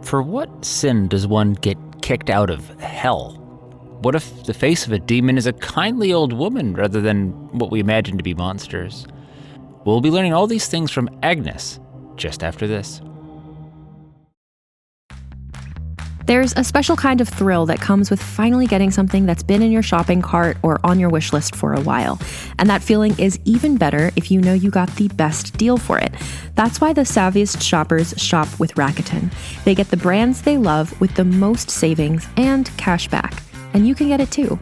For what sin does one get kicked out of hell? What if the face of a demon is a kindly old woman rather than what we imagine to be monsters? We'll be learning all these things from Agnes just after this. There's a special kind of thrill that comes with finally getting something that's been in your shopping cart or on your wish list for a while. And that feeling is even better if you know you got the best deal for it. That's why the savviest shoppers shop with Rakuten. They get the brands they love with the most savings and cash back. And you can get it too.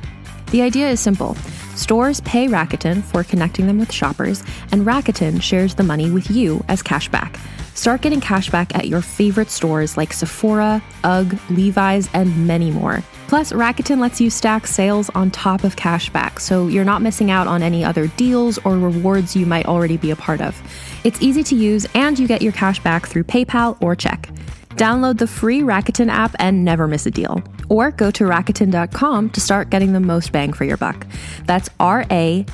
The idea is simple. Stores pay Rakuten for connecting them with shoppers, and Rakuten shares the money with you as cashback. Start getting cashback at your favorite stores like Sephora, UGG, Levi's, and many more. Plus, Rakuten lets you stack sales on top of cashback, so you're not missing out on any other deals or rewards you might already be a part of. It's easy to use, and you get your cashback through PayPal or check. Download the free Rakuten app and never miss a deal. Or go to Rakuten.com to start getting the most bang for your buck. That's Rakuten.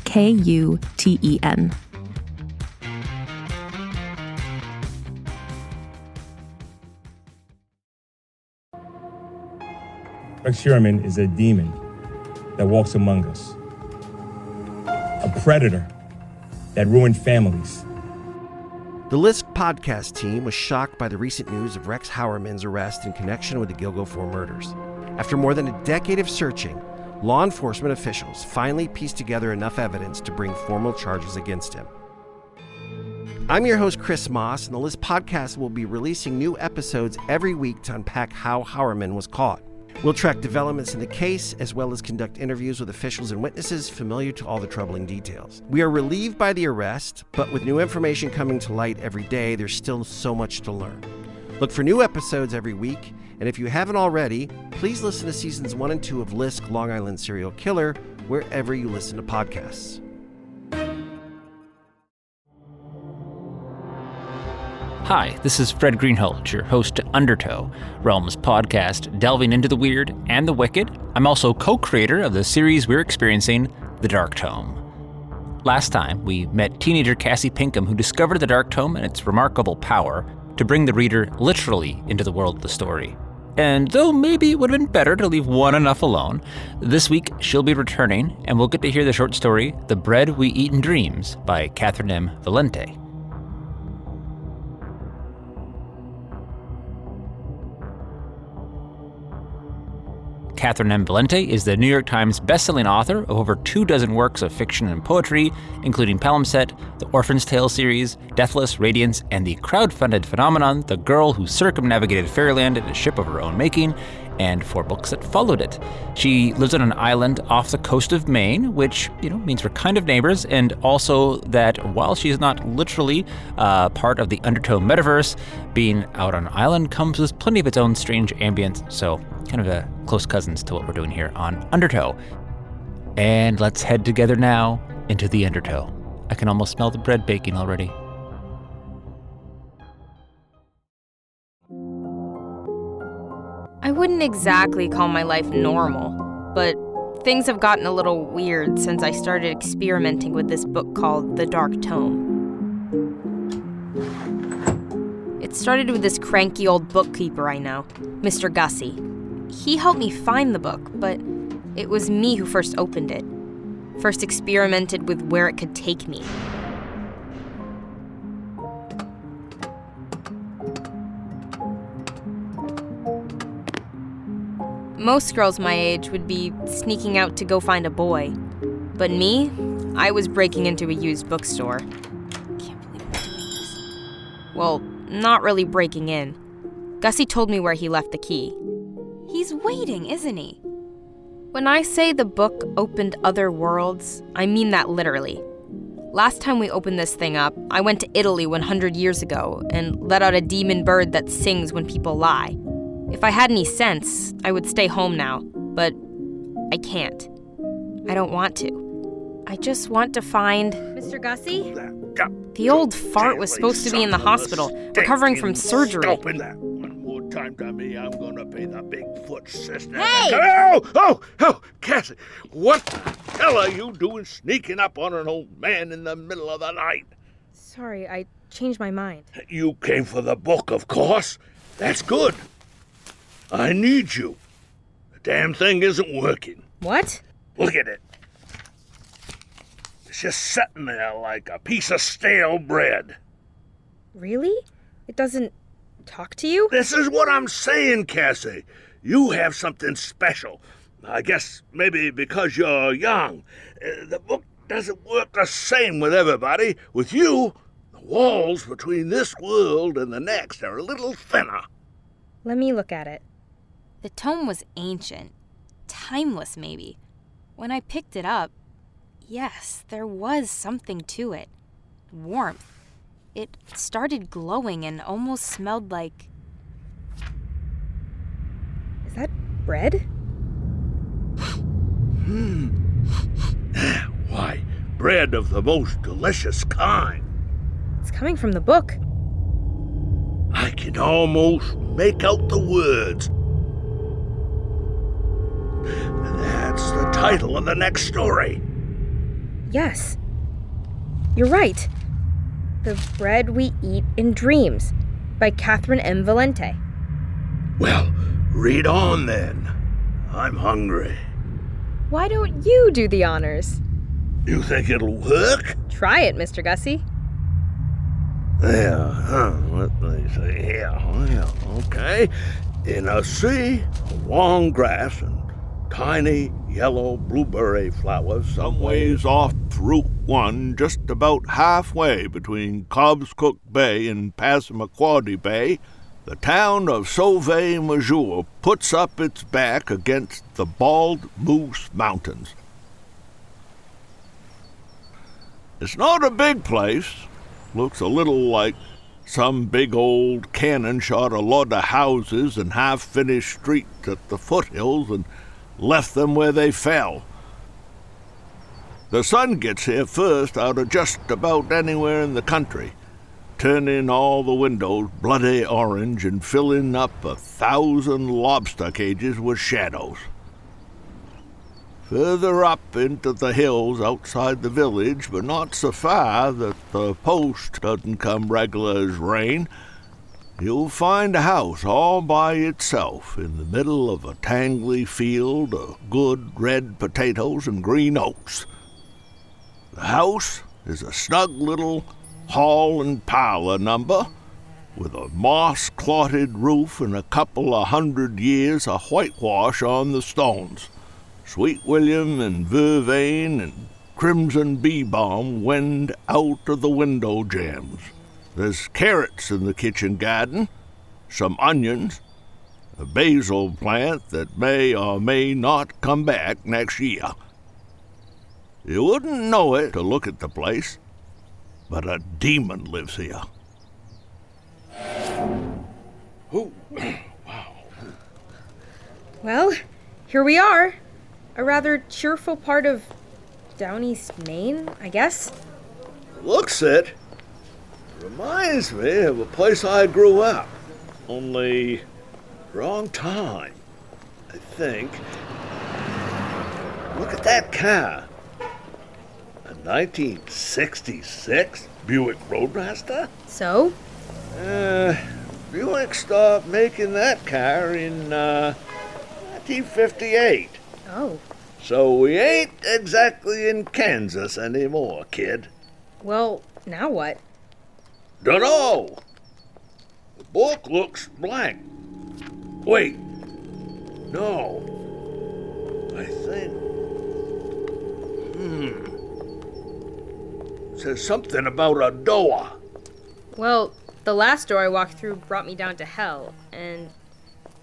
Catherynne is a demon that walks among us. A predator that ruined families. The Lisk podcast team was shocked by the recent news of Rex Hauermann's arrest in connection with the Gilgo 4 murders. After more than a decade of searching, law enforcement officials finally pieced together enough evidence to bring formal charges against him. I'm your host, Chris Moss, and the Lisk podcast will be releasing new episodes every week to unpack how Hauermann was caught. We'll track developments in the case, as well as conduct interviews with officials and witnesses familiar to all the troubling details. We are relieved by the arrest, but with new information coming to light every day, there's still so much to learn. Look for new episodes every week, and if you haven't already, please listen to seasons 1 and 2 of Lisk, Long Island Serial Killer, wherever you listen to podcasts. Hi, this is Fred Greenhalgh, your host to Undertow, Realm's podcast delving into the weird and the wicked. I'm also co-creator of the series we're experiencing, The Dark Tome. Last time, we met teenager Cassie Pinkham, who discovered the Dark Tome and its remarkable power to bring the reader literally into the world of the story. And though maybe it would have been better to leave one enough alone, this week she'll be returning, and we'll get to hear the short story, The Bread We Eat in Dreams, by Catherynne M. Valente. Catherynne M. Valente is the New York Times bestselling author of over 24 works of fiction and poetry, including Palimpsest, the Orphan's Tale series, Deathless, Radiance, and the crowd-funded phenomenon The Girl Who Circumnavigated Fairyland in a Ship of Her Own Making, and 4 books that followed it. She lives on an island off the coast of Maine, which, means we're kind of neighbors, and also that while she's not literally part of the Undertow metaverse, being out on an island comes with plenty of its own strange ambience, so kind of a close cousins to what we're doing here on Undertow. And let's head together now into the Undertow. I can almost smell the bread baking already. I wouldn't exactly call my life normal, but things have gotten a little weird since I started experimenting with this book called The Dark Tome. It started with this cranky old bookkeeper I know, Mr. Gussy. He helped me find the book, but it was me who first opened it, first experimented with where it could take me. Most girls my age would be sneaking out to go find a boy. But me, I was breaking into a used bookstore. Can't believe I'm doing this. Well, not really breaking in. Gussy told me where he left the key. He's waiting, isn't he? When I say the book opened other worlds, I mean that literally. Last time we opened this thing up, I went to Italy 100 years ago and let out a demon bird that sings when people lie. If I had any sense, I would stay home now, but I can't. I don't want to. I just want to find... Mr. Gussy? The old fart was supposed to be in the hospital, recovering from surgery. Open that one more time to me, I'm gonna pay the big foot sister. Hey! Oh, Cassie, what the hell are you doing sneaking up on an old man in the middle of the night? Sorry, I changed my mind. You came for the book, of course. That's good. I need you. The damn thing isn't working. What? Look at it. It's just sitting there like a piece of stale bread. Really? It doesn't talk to you? This is what I'm saying, Cassie. You have something special. I guess maybe because you're young. The book doesn't work the same with everybody. With you, the walls between this world and the next are a little thinner. Let me look at it. The tome was ancient. Timeless, maybe. When I picked it up, yes, there was something to it. Warmth. It started glowing and almost smelled like... Is that bread? Why, bread of the most delicious kind. It's coming from the book. I can almost make out the words. And that's the title of the next story. Yes. You're right. The Bread We Eat in Dreams by Catherynne M. Valente. Well, read on then. I'm hungry. Why don't you do the honors? You think it'll work? Try it, Mr. Gussy. Let me see here. Yeah, okay. In a sea of long grass and tiny yellow blueberry flowers some ways off Route 1, just about halfway between Cobscook Bay and Passamaquoddy Bay, the town of Sauve-Majour puts up its back against the Bald Moose Mountains. It's not a big place. Looks a little like some big old cannon shot a lot of houses and half-finished streets at the foothills and left them where they fell. The sun gets here first out of just about anywhere in the country, turning all the windows bloody orange and filling up 1,000 lobster cages with shadows. Further up into the hills outside the village, but not so far that the post doesn't come regular as rain, you'll find a house all by itself in the middle of a tangly field of good red potatoes and green oats. The house is a snug little hall and parlor number with a moss-clotted roof and a couple of 100 years of whitewash on the stones. Sweet William and vervain and crimson bee-balm wend out of the window jambs. There's carrots in the kitchen garden, some onions, a basil plant that may or may not come back next year. You wouldn't know it to look at the place, but a demon lives here. Oh, wow. Well, here we are. A rather cheerful part of Down East Maine, I guess. Looks it. Reminds me of a place I grew up. Only wrong time, I think. Look at that car. A 1966 Buick Roadmaster? So? Buick stopped making that car in 1958. Oh. So we ain't exactly in Kansas anymore, kid. Well, now what? Dunno. The book looks blank. Wait. No. I think... It says something about a door. Well, the last door I walked through brought me down to hell, and...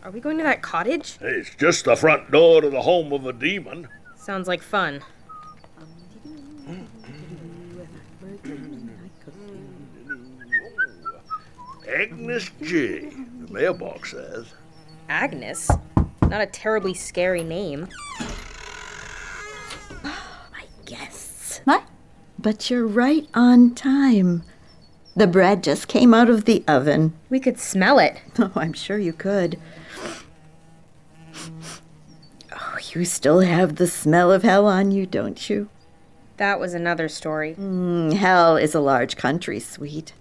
Are we going to that cottage? It's just the front door to the home of a demon. Sounds like fun. Agnes G., the mailbox says. Agnes? Not a terribly scary name. My guests. What? But you're right on time. The bread just came out of the oven. We could smell it. Oh, I'm sure you could. Oh, you still have the smell of hell on you, don't you? That was another story. Hell is a large country, sweet.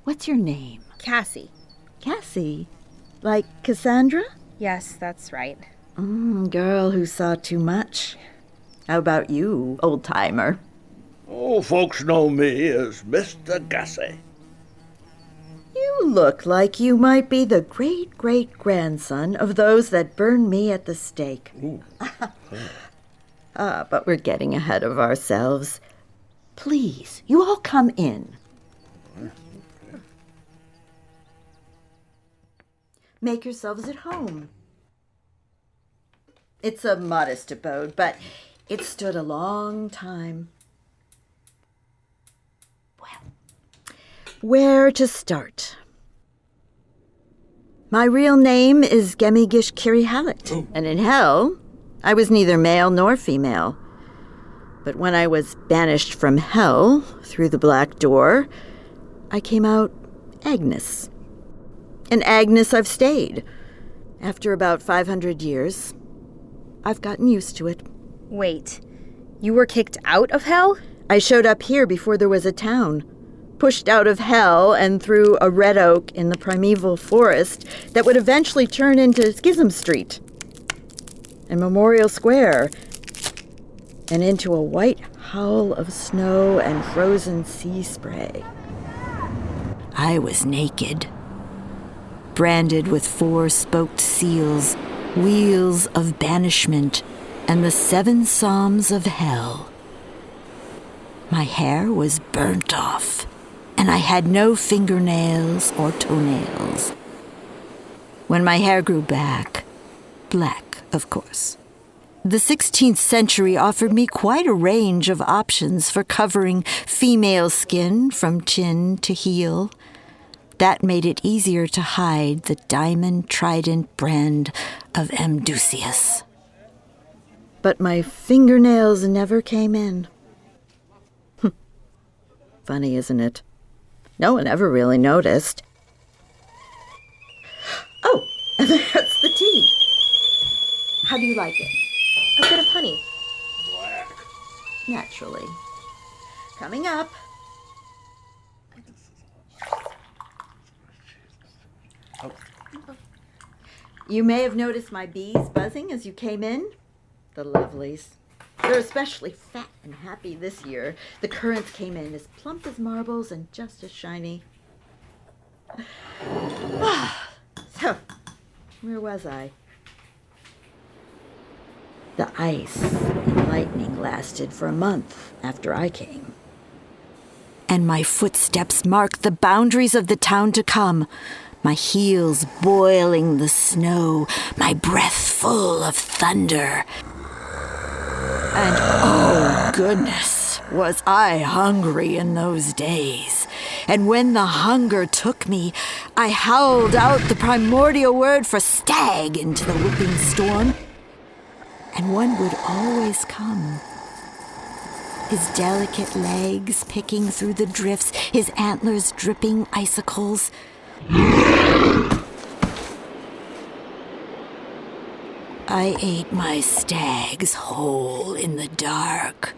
What's your name? Cassie. Cassie. Like Cassandra? Yes, that's right. Girl who saw too much. How about you, old-timer? Oh, folks know me as Mr. Gussy. You look like you might be the great-great-grandson of those that burned me at the stake. But we're getting ahead of ourselves. Please, you all come in. Make yourselves at home. It's a modest abode, but it stood a long time. Well, where to start? My real name is Gemigish Kirihalet, and in hell, I was neither male nor female. But when I was banished from hell through the black door, I came out Agnes. And Agnes I've stayed. After about 500 years, I've gotten used to it. Wait, you were kicked out of hell? I showed up here before there was a town. Pushed out of hell and through a red oak in the primeval forest that would eventually turn into Schism Street and Memorial Square and into a white howl of snow and frozen sea spray. I was naked, branded with 4 spoked seals, wheels of banishment, and the 7 psalms of hell. My hair was burnt off, and I had no fingernails or toenails. When my hair grew back, black, of course, the 16th century offered me quite a range of options for covering female skin from chin to heel. That made it easier to hide the diamond trident brand of Amdusius. But my fingernails never came in. Funny, isn't it? No one ever really noticed. Oh, that's the tea. How do you like it? A bit of honey. Black. Naturally. Coming up. You may have noticed my bees buzzing as you came in. The lovelies. They're especially fat and happy this year. The currants came in as plump as marbles and just as shiny. So, where was I? The ice and lightning lasted for a month after I came. And my footsteps marked the boundaries of the town to come. My heels boiling the snow, my breath full of thunder. And oh goodness, was I hungry in those days. And when the hunger took me, I howled out the primordial word for stag into the whipping storm. And one would always come. His delicate legs picking through the drifts, his antlers dripping icicles. I ate my stags whole in the dark,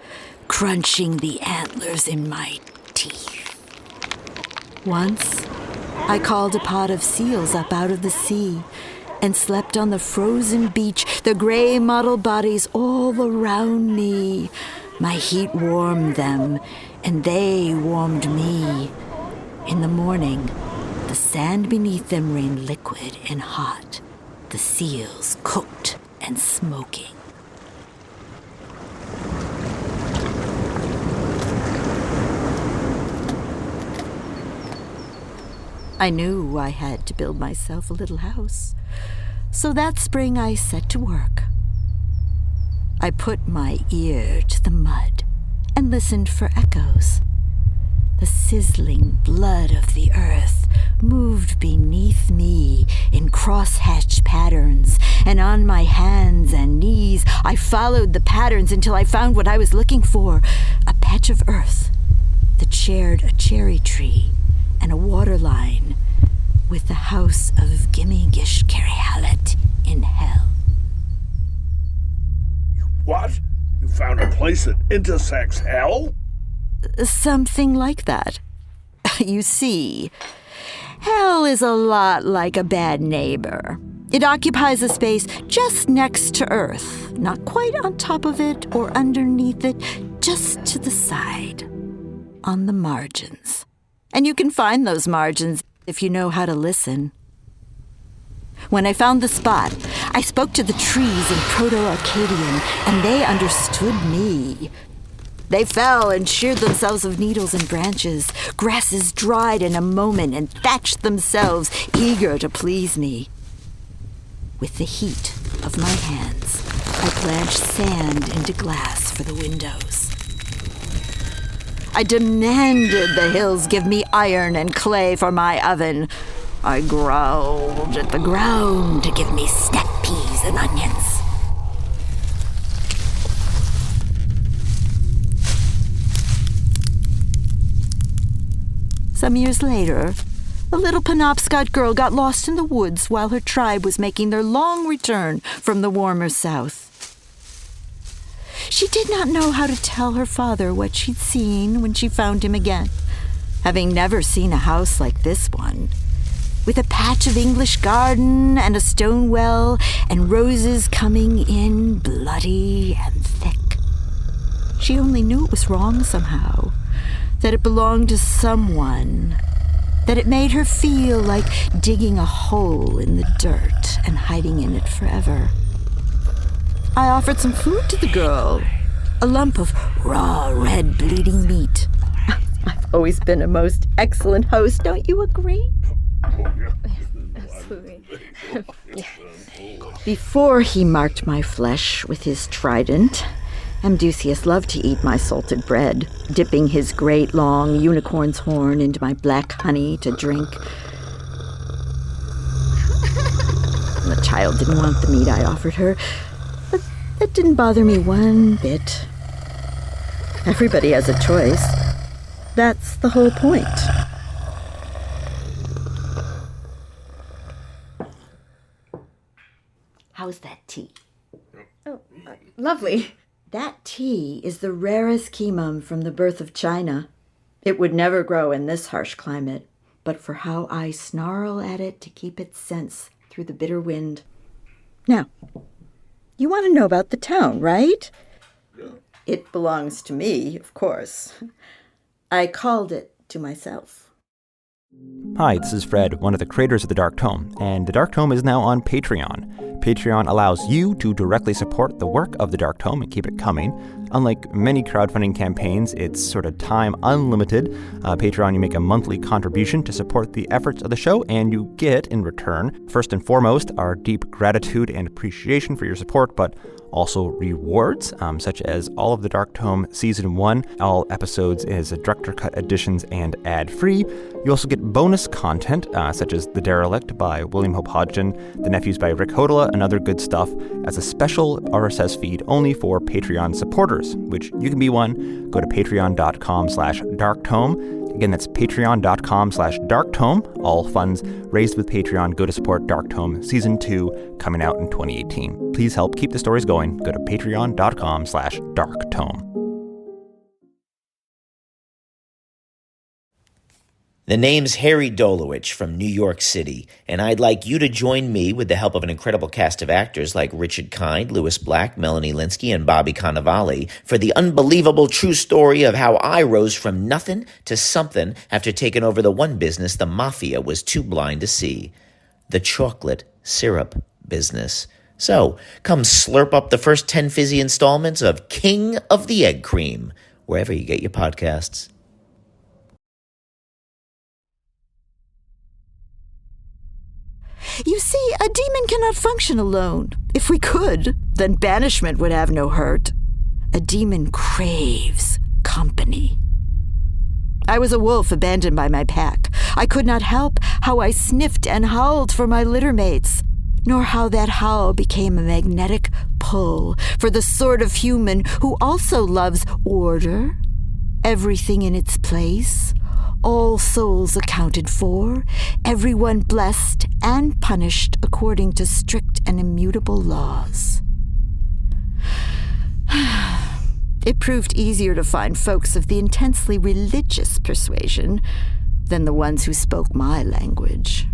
crunching the antlers in my teeth. Once, I called a pod of seals up out of the sea and slept on the frozen beach, the gray mottled bodies all around me. My heat warmed them, and they warmed me. In the morning, the sand beneath them rained liquid and hot, the seals cooked and smoking. I knew I had to build myself a little house, so that spring I set to work. I put my ear to the mud and listened for echoes. The sizzling blood of the earth moved beneath me in crosshatched patterns, and on my hands and knees I followed the patterns until I found what I was looking for, a patch of earth that shared a cherry tree and a water line with the house of Gemigish Kirihalet in hell. What? You found a place that intersects hell? Something like that. You see, Hell is a lot like a bad neighbor. It occupies a space just next to Earth, not quite on top of it or underneath it, just to the side, on the margins. And you can find those margins if you know how to listen. When I found the spot, I spoke to the trees in Proto-Arcadian, and they understood me. They fell and sheared themselves of needles and branches. Grasses dried in a moment and thatched themselves, eager to please me. With the heat of my hands, I blanched sand into glass for the windows. I demanded the hills give me iron and clay for my oven. I growled at the ground to give me snap peas and onions. Some years later, a little Penobscot girl got lost in the woods while her tribe was making their long return from the warmer south. She did not know how to tell her father what she'd seen when she found him again, having never seen a house like this one, with a patch of English garden and a stone well and roses coming in bloody and thick. She only knew it was wrong somehow, that it belonged to someone, that it made her feel like digging a hole in the dirt and hiding in it forever. I offered some food to the girl, a lump of raw, red, bleeding meat. I've always been a most excellent host, don't you agree? Absolutely. Before he marked my flesh with his trident, Amdusius loved to eat my salted bread, dipping his great long unicorn's horn into my black honey to drink. The child didn't want the meat I offered her, but that didn't bother me one bit. Everybody has a choice. That's the whole point. How's that tea? Oh, lovely. That tea is the rarest kimum from the birth of China. It would never grow in this harsh climate, but for how I snarl at it to keep its scents through the bitter wind. Now, you want to know about the town, right? Yeah. It belongs to me, of course. I called it to myself. Hi, this is Fred, one of the creators of the Dark Tome, and the Dark Tome is now on Patreon. Patreon allows you to directly support the work of the Dark Tome and keep it coming. Unlike many crowdfunding campaigns, it's sort of time unlimited. Patreon, you make a monthly contribution to support the efforts of the show, and you get, in return, first and foremost, our deep gratitude and appreciation for your support, but also rewards, such as all of the Dark Tome Season 1, all episodes as director cut editions and ad-free. You also get bonus content, such as The Derelict by William Hope Hodgson, The Nephews by Rick Hodola, and other good stuff as a special RSS feed only for Patreon supporters, which you can be one. Go to patreon.com/darktome. Again, that's patreon.com/darktome. All funds raised with Patreon go to support Dark Tome Season 2, coming out in 2018. Please help keep the stories going. Go to patreon.com/darktome. The name's Harry Dolowich from New York City, and I'd like you to join me with the help of an incredible cast of actors like Richard Kind, Louis Black, Melanie Linsky, and Bobby Cannavale for the unbelievable true story of how I rose from nothing to something after taking over the one business the mafia was too blind to see. The chocolate syrup business. So, come slurp up the first 10 fizzy installments of King of the Egg Cream, wherever you get your podcasts. You see, a demon cannot function alone. If we could, then banishment would have no hurt. A demon craves company. I was a wolf abandoned by my pack. I could not help how I sniffed and howled for my littermates, nor how that howl became a magnetic pull for the sort of human who also loves order, everything in its place, all souls accounted for, everyone blessed and punished according to strict and immutable laws. It proved easier to find folks of the intensely religious persuasion, than the ones who spoke my language.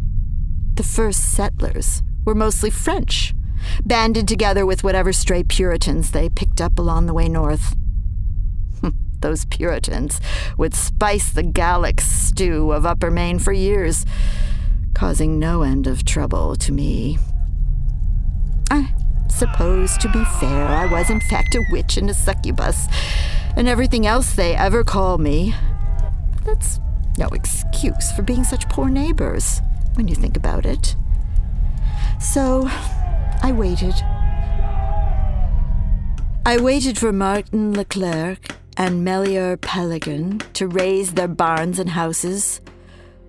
The first settlers were mostly French, banded together with whatever stray Puritans they picked up along the way north. Those Puritans would spice the Gallic stew of Upper Maine for years, causing no end of trouble to me. I suppose, to be fair, I was in fact a witch and a succubus, and everything else they ever call me. But that's no excuse for being such poor neighbors, when you think about it. So, I waited. I waited for Martin Leclerc and Melior Pelican to raise their barns and houses,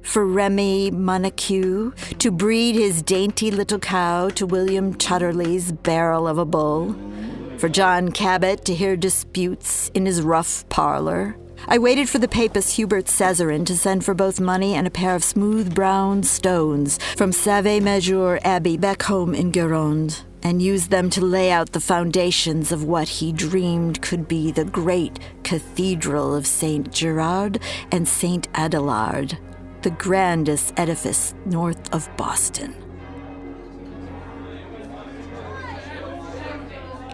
for Remy Montague to breed his dainty little cow to William Chudderley's barrel of a bull, for John Cabot to hear disputes in his rough parlor. I waited for the papist Hubert Cesarin to send for both money and a pair of smooth brown stones from Savey-Major Abbey back home in Gironde, and used them to lay out the foundations of what he dreamed could be the great Cathedral of St. Gerard and St. Adelard, the grandest edifice north of Boston.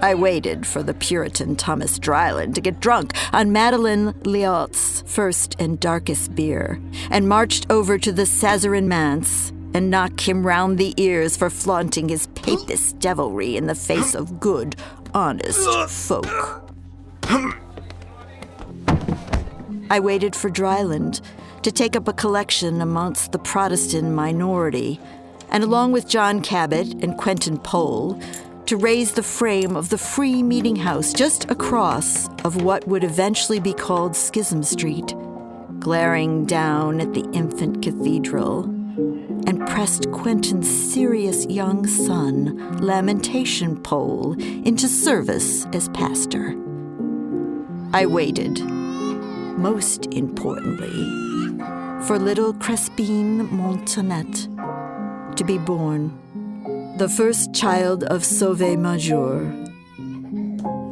I waited for the Puritan Thomas Dryland to get drunk on Madeleine Liott's first and darkest beer, and marched over to the Cesarin manse and knock him round the ears for flaunting his papist devilry in the face of good, honest folk. I waited for Dryland to take up a collection amongst the Protestant minority, and along with John Cabot and Quentin Pole, to raise the frame of the free meeting house just across of what would eventually be called Schism Street, glaring down at the infant cathedral, and pressed Quentin's serious young son, Lamentation Pole, into service as pastor. I waited, most importantly, for little Crespine Montanet to be born, the first child of Sauvé-Major.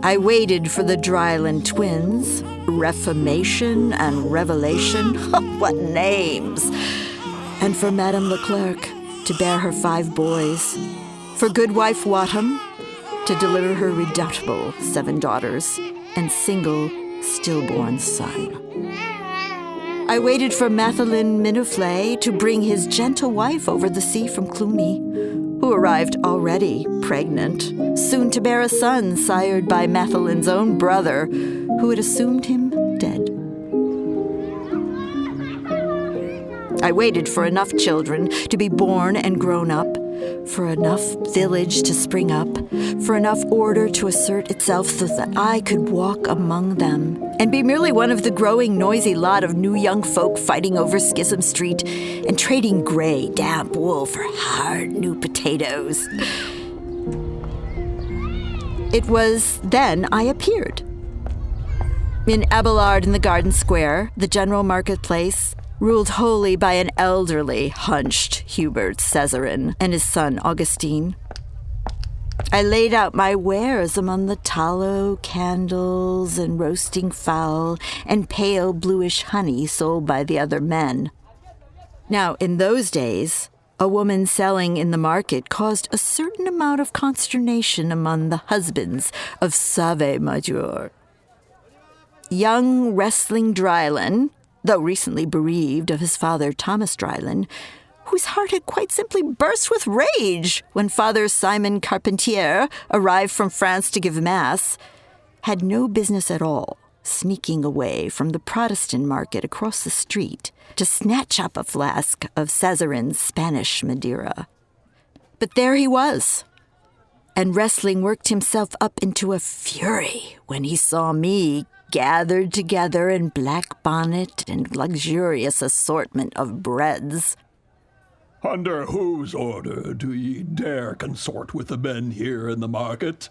I waited for the Dryland twins, Reformation and Revelation, what names! And for Madame Leclerc to bear her 5 boys, for Goodwife Wadham to deliver her redoubtable 7 daughters and single stillborn son. I waited for Mathelin Minouflet to bring his gentle wife over the sea from Cluny, who arrived already pregnant, soon to bear a son sired by Mathelin's own brother, who had assumed him dead. I waited for enough children to be born and grown up, for enough village to spring up, for enough order to assert itself so that I could walk among them and be merely one of the growing noisy lot of new young folk fighting over Schism Street and trading gray, damp wool for hard new potatoes. It was then I appeared. In Abelard in the Garden Square, the general marketplace, ruled wholly by an elderly, hunched Hubert Cesarin and his son Augustine. I laid out my wares among the tallow candles and roasting fowl and pale bluish honey sold by the other men. Now, in those days, a woman selling in the market caused a certain amount of consternation among the husbands of Sauvé-Major. Young wrestling Dryland, though recently bereaved of his father Thomas Dryland, whose heart had quite simply burst with rage when Father Simon Carpentier arrived from France to give Mass, had no business at all sneaking away from the Protestant market across the street to snatch up a flask of Cesarin's Spanish Madeira. But there he was, and wrestling worked himself up into a fury when he saw me gathered together in black bonnet and luxurious assortment of breads. Under whose order do ye dare consort with the men here in the market?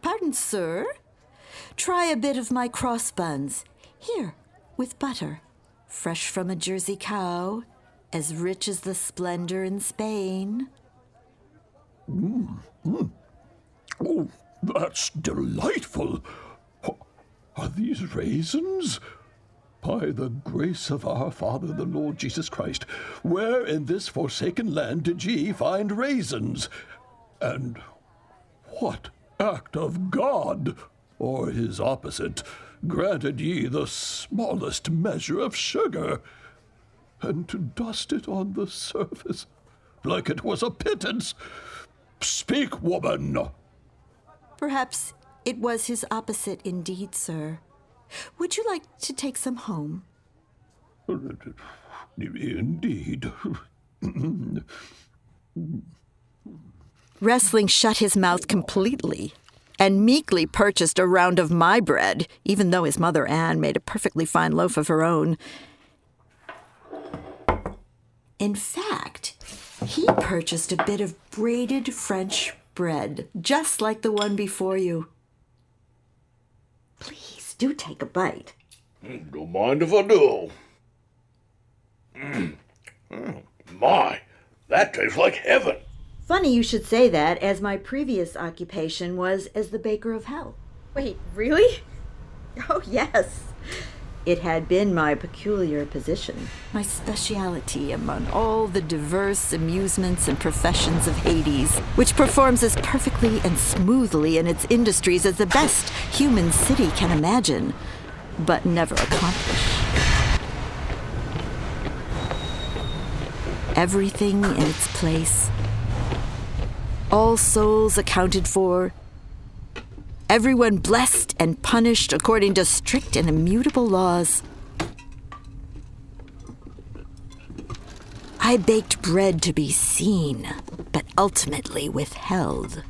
Pardon, sir. Try a bit of my cross buns. Here, with butter. Fresh from a Jersey cow, as rich as the splendor in Spain. Oh, that's delightful. Are these raisins? By the grace of our Father, the Lord Jesus Christ, where in this forsaken land did ye find raisins? And what act of God, or his opposite, granted ye the smallest measure of sugar, and to dust it on the surface like it was a pittance? Speak, woman! Perhaps it was his opposite indeed, sir. Would you like to take some home? Indeed. Wrestling shut his mouth completely and meekly purchased a round of my bread, even though his mother Anne made a perfectly fine loaf of her own. In fact, he purchased a bit of braided French bread, just like the one before you. Please do take a bite. Don't mind if I do. My, that tastes like heaven. Funny you should say that, as my previous occupation was as the baker of hell. Wait, really? Oh, yes. It had been my peculiar position, my speciality among all the diverse amusements and professions of Hades, which performs as perfectly and smoothly in its industries as the best human city can imagine, but never accomplish. Everything in its place, all souls accounted for, everyone blessed and punished according to strict and immutable laws. I baked bread to be seen, but ultimately withheld.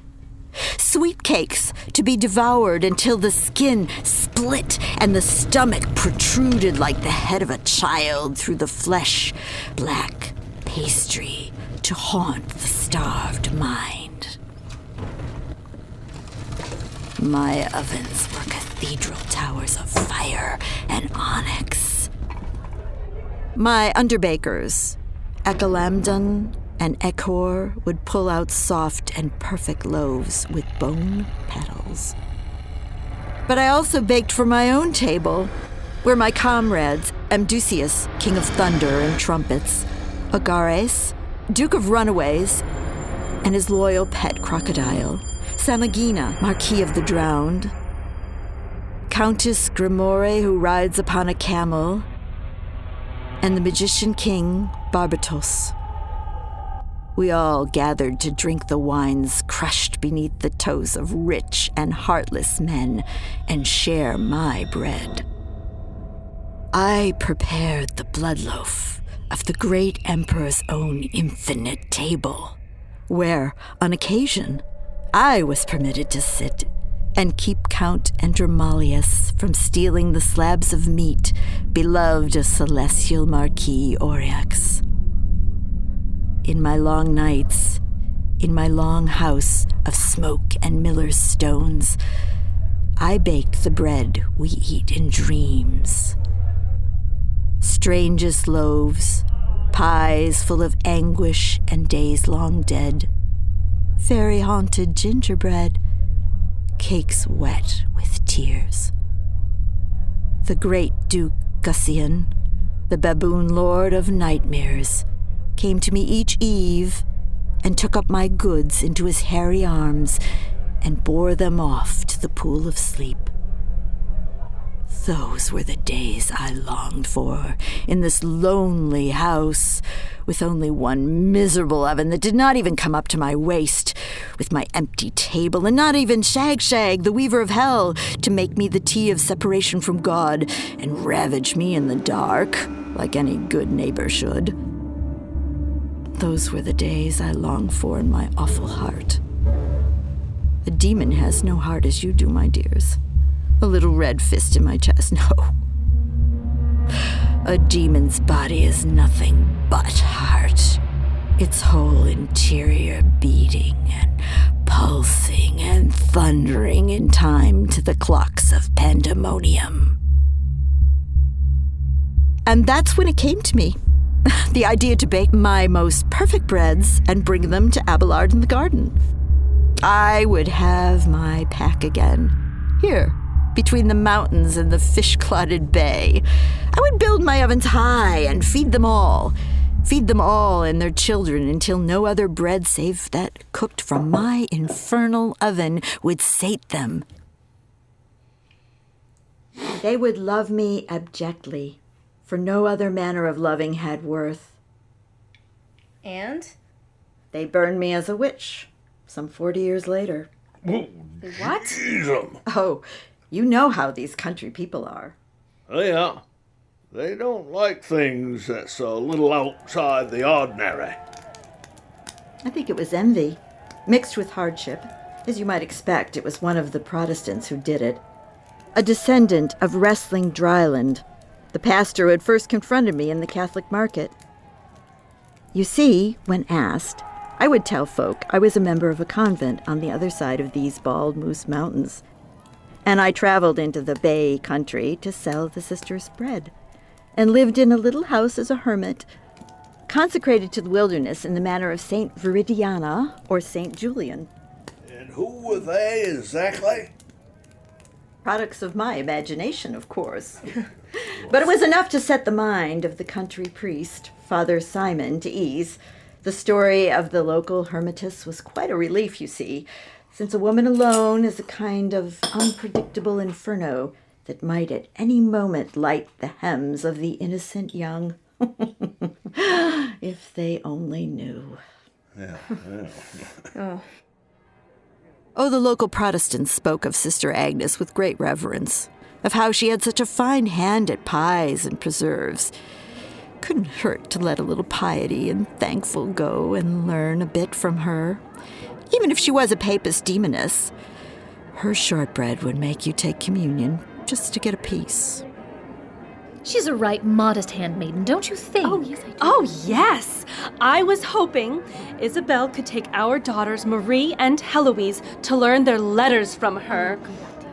Sweet cakes to be devoured until the skin split and the stomach protruded like the head of a child through the flesh. Black pastry to haunt the starved mind. My ovens were cathedral towers of fire and onyx. My underbakers, Ecalamdon and Echor, would pull out soft and perfect loaves with bone petals. But I also baked for my own table, where my comrades, Amdusius, king of thunder and trumpets, Agares, duke of runaways, and his loyal pet crocodile, Samagina, Marquis of the Drowned, Countess Grimore, who rides upon a camel, and the magician king, Barbatos. We all gathered to drink the wines crushed beneath the toes of rich and heartless men and share my bread. I prepared the blood loaf of the great emperor's own infinite table, where, on occasion, I was permitted to sit and keep Count Andromalius from stealing the slabs of meat beloved of celestial Marquis Aureax. In my long nights, in my long house of smoke and miller's stones, I baked the bread we eat in dreams. Strangest loaves, pies full of anguish and days long dead, fairy-haunted gingerbread, cakes wet with tears. The great Duke Gussy, the baboon lord of nightmares, came to me each eve and took up my goods into his hairy arms and bore them off to the pool of sleep. Those were the days I longed for in this lonely house, with only one miserable oven that did not even come up to my waist, with my empty table, and not even Shag, the weaver of hell, to make me the tea of separation from God and ravage me in the dark, like any good neighbor should. Those were the days I longed for in my awful heart. A demon has no heart as you do, my dears. A little red fist in my chest, no. A demon's body is nothing but heart. Its whole interior beating and pulsing and thundering in time to the clocks of pandemonium. And that's when it came to me. The idea to bake my most perfect breads and bring them to Abelard in the garden. I would have my pack again. Here, between the mountains and the fish-clotted bay. I would build my ovens high and feed them all. Feed them all and their children until no other bread save that cooked from my infernal oven would sate them. They would love me abjectly, for no other manner of loving had worth. And? They burned me as a witch, some 40 years later. What? Oh, you know how these country people are. Yeah. They don't like things that's a little outside the ordinary. I think it was envy, mixed with hardship. As you might expect, it was one of the Protestants who did it. A descendant of wrestling Dryland, the pastor who had first confronted me in the Catholic market. You see, when asked, I would tell folk I was a member of a convent on the other side of these bald moose mountains, and I traveled into the Bay country to sell the sisters' bread, and lived in a little house as a hermit, consecrated to the wilderness in the manner of Saint Viridiana or Saint Julian. And who were they exactly? Products of my imagination, of course. But it was enough to set the mind of the country priest, Father Simon, to ease. The story of the local hermitess was quite a relief, you see, since a woman alone is a kind of unpredictable inferno that might at any moment light the hems of the innocent young. If they only knew. Oh. Oh, the local Protestants spoke of Sister Agnes with great reverence, of how she had such a fine hand at pies and preserves. Couldn't hurt to let a little piety and thankful go and learn a bit from her. Even if she was a papist demoness, her shortbread would make you take communion just to get a piece. She's a right modest handmaiden, don't you think? Oh, yes, I do. Oh, yes. I was hoping Isabel could take our daughters Marie and Heloise to learn their letters from her.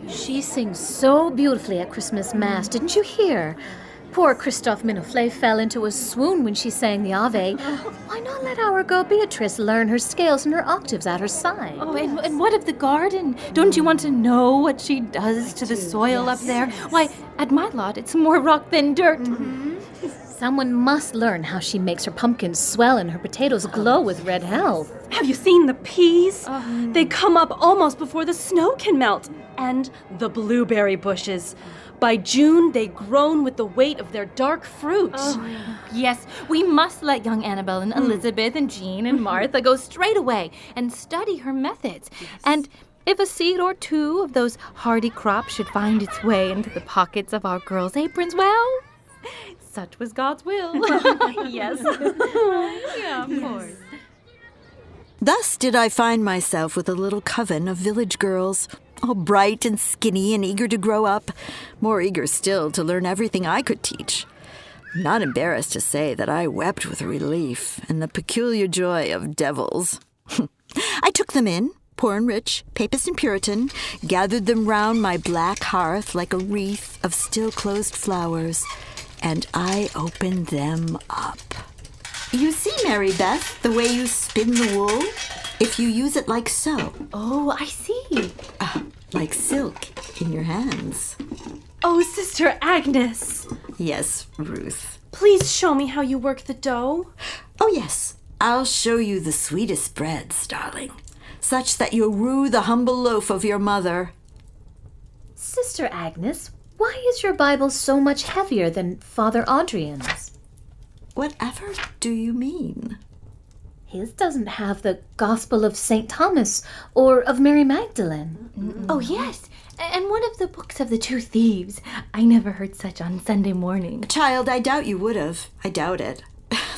She sings so beautifully at Christmas Mass, didn't you hear? Poor Christophe Minoflet fell into a swoon when she sang the Ave. Why not let our girl Beatrice learn her scales and her octaves at her side? Oh, and what of the garden? Don't you want to know what she does to the soil up there? Why, at my lot, it's more rock than dirt. Mm-hmm. Someone must learn how she makes her pumpkins swell and her potatoes glow with red health. Have you seen the peas? They come up almost before the snow can melt. And the blueberry bushes. By June, they grown with the weight of their dark fruit. Yes, we must let young Annabelle and Elizabeth and Jean and Martha go straight away and study her methods. Yes. And if a seed or two of those hardy crops should find its way into the pockets of our girls' aprons, well, such was God's will. Yes. Yeah, of course. Thus did I find myself with a little coven of village girls, all bright and skinny and eager to grow up, more eager still to learn everything I could teach. I'm not embarrassed to say that I wept with relief and the peculiar joy of devils. I took them in, poor and rich, papist and Puritan, gathered them round my black hearth like a wreath of still-closed flowers, and I opened them up. You see, Mary Beth, the way you spin the wool? If you use it like so. Oh, I see. Like silk in your hands. Oh, Sister Agnes. Yes, Ruth. Please show me how you work the dough. Oh, yes. I'll show you the sweetest breads, darling, such that you'll rue the humble loaf of your mother. Sister Agnes, why is your Bible so much heavier than Father Adrian's? Whatever do you mean? His doesn't have the Gospel of St. Thomas or of Mary Magdalene. Mm-mm. Oh, yes. And one of the books of the two thieves. I never heard such on Sunday morning. Child, I doubt you would have. I doubt it.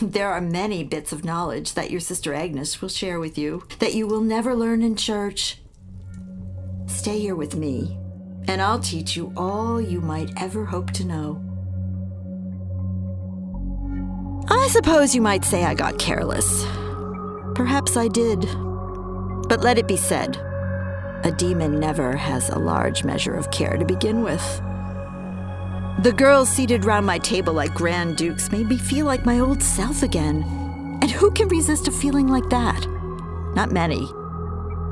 There are many bits of knowledge that your sister Agnes will share with you that you will never learn in church. Stay here with me, and I'll teach you all you might ever hope to know. I suppose you might say I got careless. Perhaps I did. But let it be said, a demon never has a large measure of care to begin with. The girls seated round my table like grand dukes made me feel like my old self again. And who can resist a feeling like that? Not many.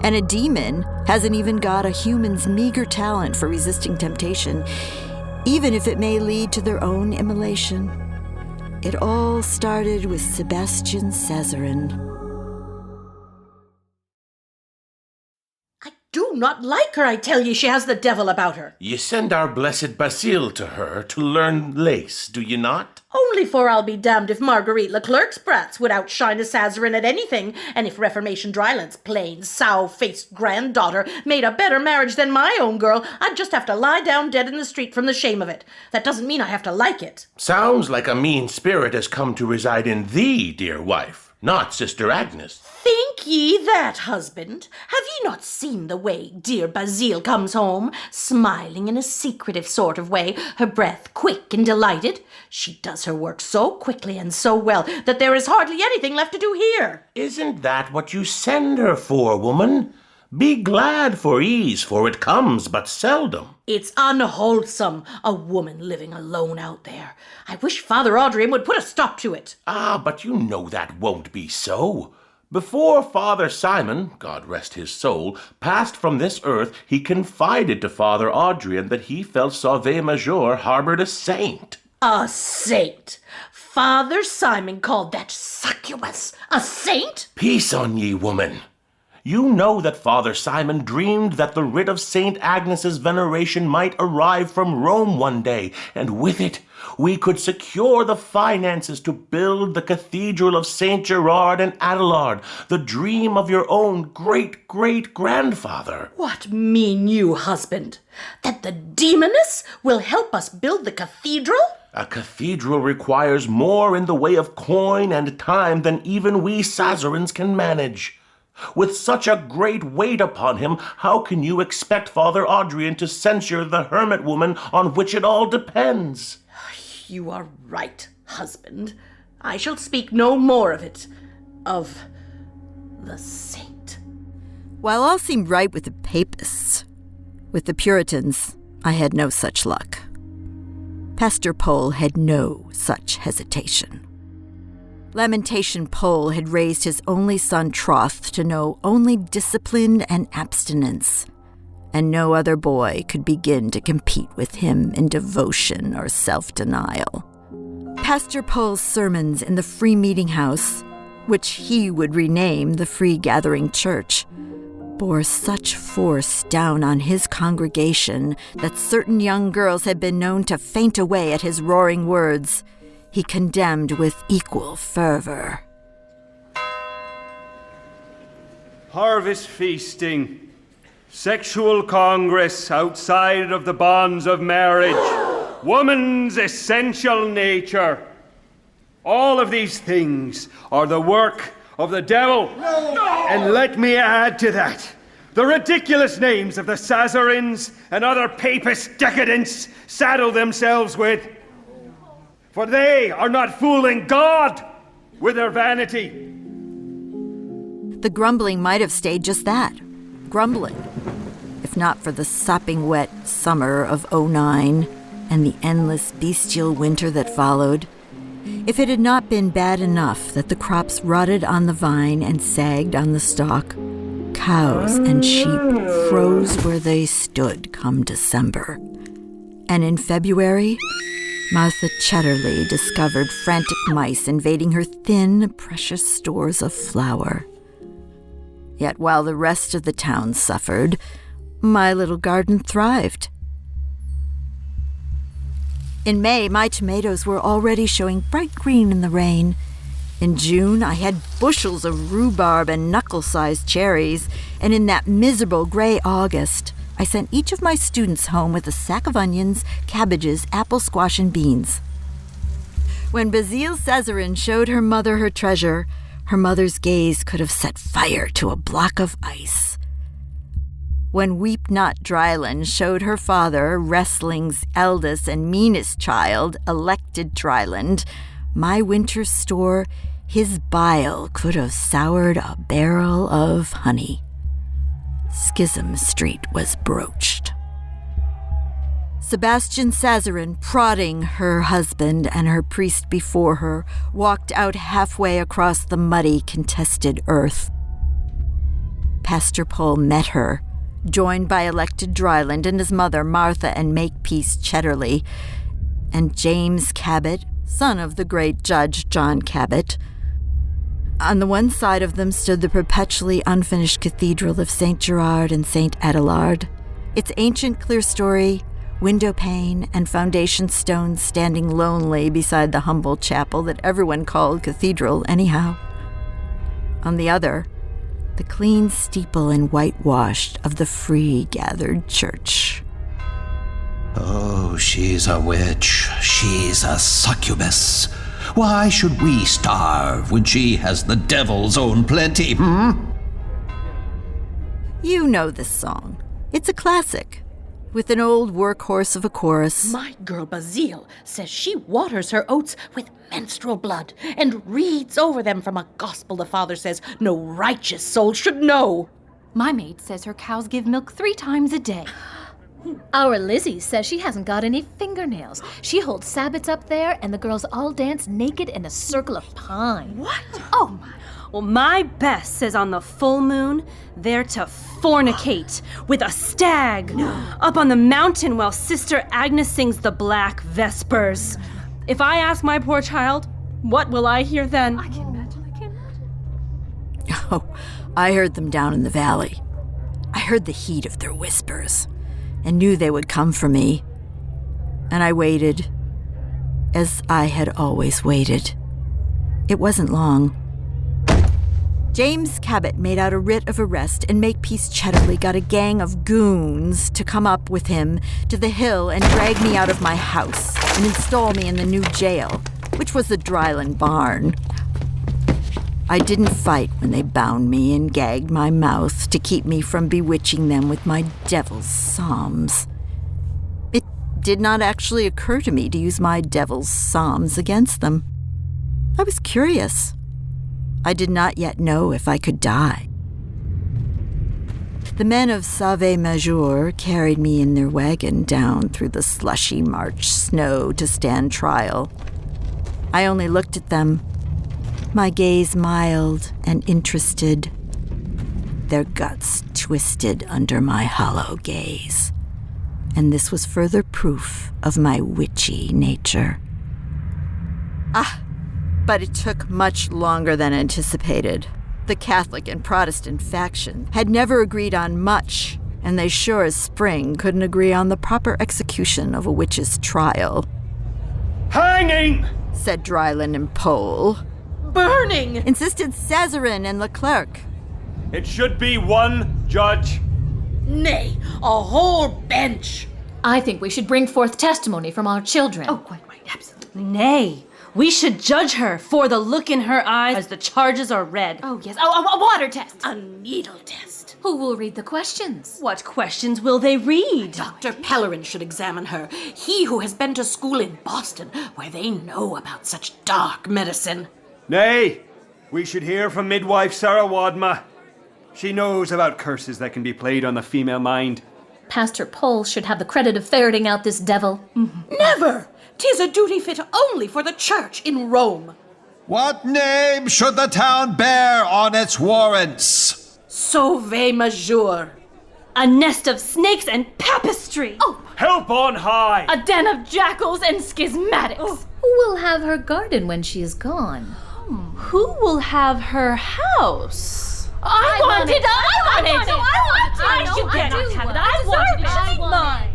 And a demon hasn't even got a human's meager talent for resisting temptation, even if it may lead to their own immolation. It all started with Sebastian Caesarine. Do not like her, I tell ye. She has the devil about her. You send our blessed Basile to her to learn lace, do you not? Only for I'll be damned if Marguerite Leclerc's brats would outshine a Sazarin at anything, and if Reformation Dryland's plain, sow-faced granddaughter made a better marriage than my own girl, I'd just have to lie down dead in the street from the shame of it. That doesn't mean I have to like it. Sounds like a mean spirit has come to reside in thee, dear wife, not Sister Agnes. Think ye that, husband? Have ye not seen the way dear Basile comes home, smiling in a secretive sort of way, her breath quick and delighted? She does her work so quickly and so well that there is hardly anything left to do here. Isn't that what you send her for, woman? Be glad for ease, for it comes but seldom. It's unwholesome, a woman living alone out there. I wish Father Adrien would put a stop to it. Ah, but you know that won't be so. Before Father Simon, God rest his soul, passed from this earth, he confided to Father Adrien that he felt Sauvet-Major harbored a saint. A saint? Father Simon called that succubus a saint? Peace on ye, woman. You know that Father Simon dreamed that the writ of St. Agnes's veneration might arrive from Rome one day, and with it we could secure the finances to build the Cathedral of St. Gerard and Adelard, the dream of your own great-great-grandfather. What mean you, husband? That the demoness will help us build the cathedral? A cathedral requires more in the way of coin and time than even we Sazarins can manage. With such a great weight upon him, how can you expect Father Adrien to censure the hermit woman on which it all depends? You are right, husband. I shall speak no more of it. Of the saint. While all seemed right with the papists, with the Puritans, I had no such luck. Pastor Pole had no such hesitation. Lamentation Pole had raised his only son Troth to know only discipline and abstinence, and no other boy could begin to compete with him in devotion or self-denial. Pastor Pole's sermons in the Free Meeting House, which he would rename the Free Gathering Church, bore such force down on his congregation that certain young girls had been known to faint away at his roaring words. He condemned with equal fervor. Harvest feasting, sexual congress outside of the bonds of marriage, woman's essential nature. All of these things are the work of the devil. No. And let me add to that the ridiculous names of the Sazarins and other papist decadents saddle themselves with. For they are not fooling God with their vanity. The grumbling might have stayed just that, grumbling, if not for the sopping wet summer of '09 and the endless bestial winter that followed. If it had not been bad enough that the crops rotted on the vine and sagged on the stalk, cows and sheep froze where they stood come December. And in February, Martha Chatterley discovered frantic mice invading her thin, precious stores of flour. Yet while the rest of the town suffered, my little garden thrived. In May, my tomatoes were already showing bright green in the rain. In June, I had bushels of rhubarb and knuckle-sized cherries, and in that miserable gray August, I sent each of my students home with a sack of onions, cabbages, apple squash, and beans. When Basile Caesarin showed her mother her treasure, her mother's gaze could have set fire to a block of ice. When Weep Not Dryland showed her father, wrestling's eldest and meanest child, elected Dryland, my winter store, his bile could have soured a barrel of honey. Schism Street was broached. Sebastian Caesarin, prodding her husband and her priest before her, walked out halfway across the muddy, contested earth. Pastor Pole met her joined by elected Dryland and his mother, Martha and Makepeace Chatterley, and James Cabot, son of the great Judge John Cabot. On the one side of them stood the perpetually unfinished Cathedral of St. Gerard and St. Adelard, its ancient clerestory, window pane, and foundation stones standing lonely beside the humble chapel that everyone called Cathedral anyhow. On the other, the clean steeple and whitewashed of the free-gathered church. Oh, she's a witch. She's a succubus. Why should we starve when she has the devil's own plenty, You know this song. It's a classic, with an old workhorse of a chorus. My girl Basile says she waters her oats with menstrual blood and reads over them from a gospel the Father says no righteous soul should know. My maid says her cows give milk 3 times a day. Our Lizzie says she hasn't got any fingernails. She holds sabbats up there, and the girls all dance naked in a circle of pine. What? Oh, my. Well, my Bess says on the full moon, they're to fornicate with a stag up on the mountain while Sister Agnes sings the Black Vespers. If I ask my poor child, what will I hear then? I can't imagine. Oh, I heard them down in the valley. I heard the heat of their whispers and knew they would come for me. And I waited, as I had always waited. It wasn't long. James Cabot made out a writ of arrest, and Makepeace Chatterley got a gang of goons to come up with him to the hill and drag me out of my house and install me in the new jail, which was the Dryland barn. I didn't fight when they bound me and gagged my mouth to keep me from bewitching them with my devil's psalms. It did not actually occur to me to use my devil's psalms against them. I was curious. I did not yet know if I could die. The men of Sauve Major carried me in their wagon down through the slushy March snow to stand trial. I only looked at them, my gaze mild and interested, their guts twisted under my hollow gaze. And this was further proof of my witchy nature. But it took much longer than anticipated. The Catholic and Protestant faction had never agreed on much, and they sure as spring couldn't agree on the proper execution of a witch's trial. Hanging! Said Dryland and Pole. Burning! Insisted Cesarin and Leclerc. It should be one judge. Nay, a whole bench. I think we should bring forth testimony from our children. Oh, quite right, absolutely. Nay, we should judge her for the look in her eyes as the charges are read. Oh, yes. Oh, a water test. A needle test. Who will read the questions? What questions will they read? Dr. Pellerin should examine her. He who has been to school in Boston, where they know about such dark medicine. Nay, we should hear from midwife Sarah Wadma. She knows about curses that can be played on the female mind. Pastor Pole should have the credit of ferreting out this devil. Never! 'Tis a duty fit only for the church in Rome. What name should the town bear on its warrants? Sauve Major. A nest of snakes and papistry. Oh, help on high! A den of jackals and schismatics. Oh. Who will have her garden when she is gone? Who will have her house? I want it! You cannot have it. I want it. It should be mine.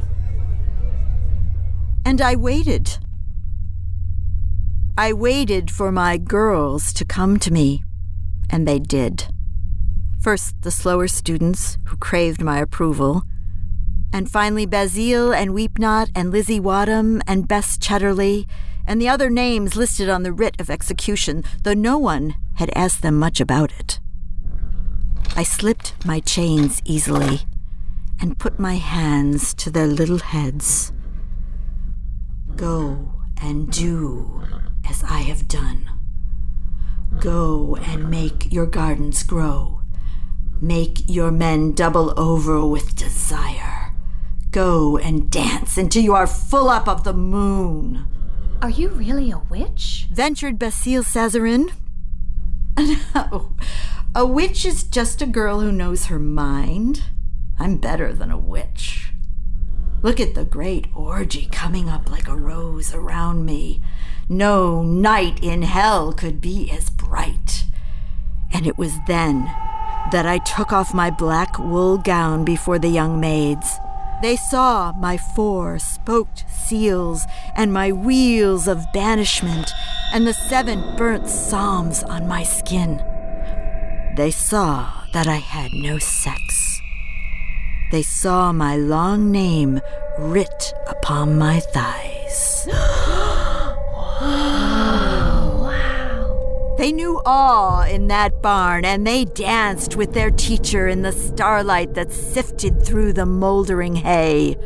And I waited. I waited for my girls to come to me, and they did. First, the slower students who craved my approval, and finally Basile and Weepnot and Lizzie Wadham and Bess Chatterley and the other names listed on the writ of execution, though no one had asked them much about it. I slipped my chains easily and put my hands to their little heads. Go and do as I have done. Go and make your gardens grow. Make your men double over with desire. Go and dance until you are full up of the moon. Are you really a witch? Ventured Basile Cesarin. No, a witch is just a girl who knows her mind I'm better than a witch. Look at the great orgy coming up like a rose around me. No night in hell could be as bright. And it was then that I took off my black wool gown before the young maids. They saw my 4 spoked seals and my wheels of banishment and the 7 burnt psalms on my skin. They saw that I had no sex. They saw my long name writ upon my thighs. They knew awe in that barn, and they danced with their teacher in the starlight that sifted through the moldering hay.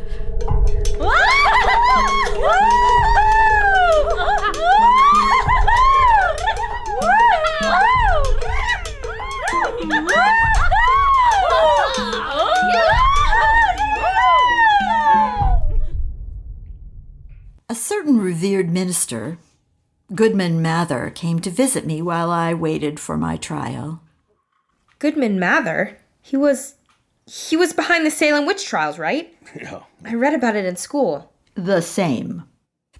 A certain revered minister, Goodman Mather, came to visit me while I waited for my trial. Goodman Mather? He was behind the Salem witch trials, right? Yeah. I read about it in school. The same.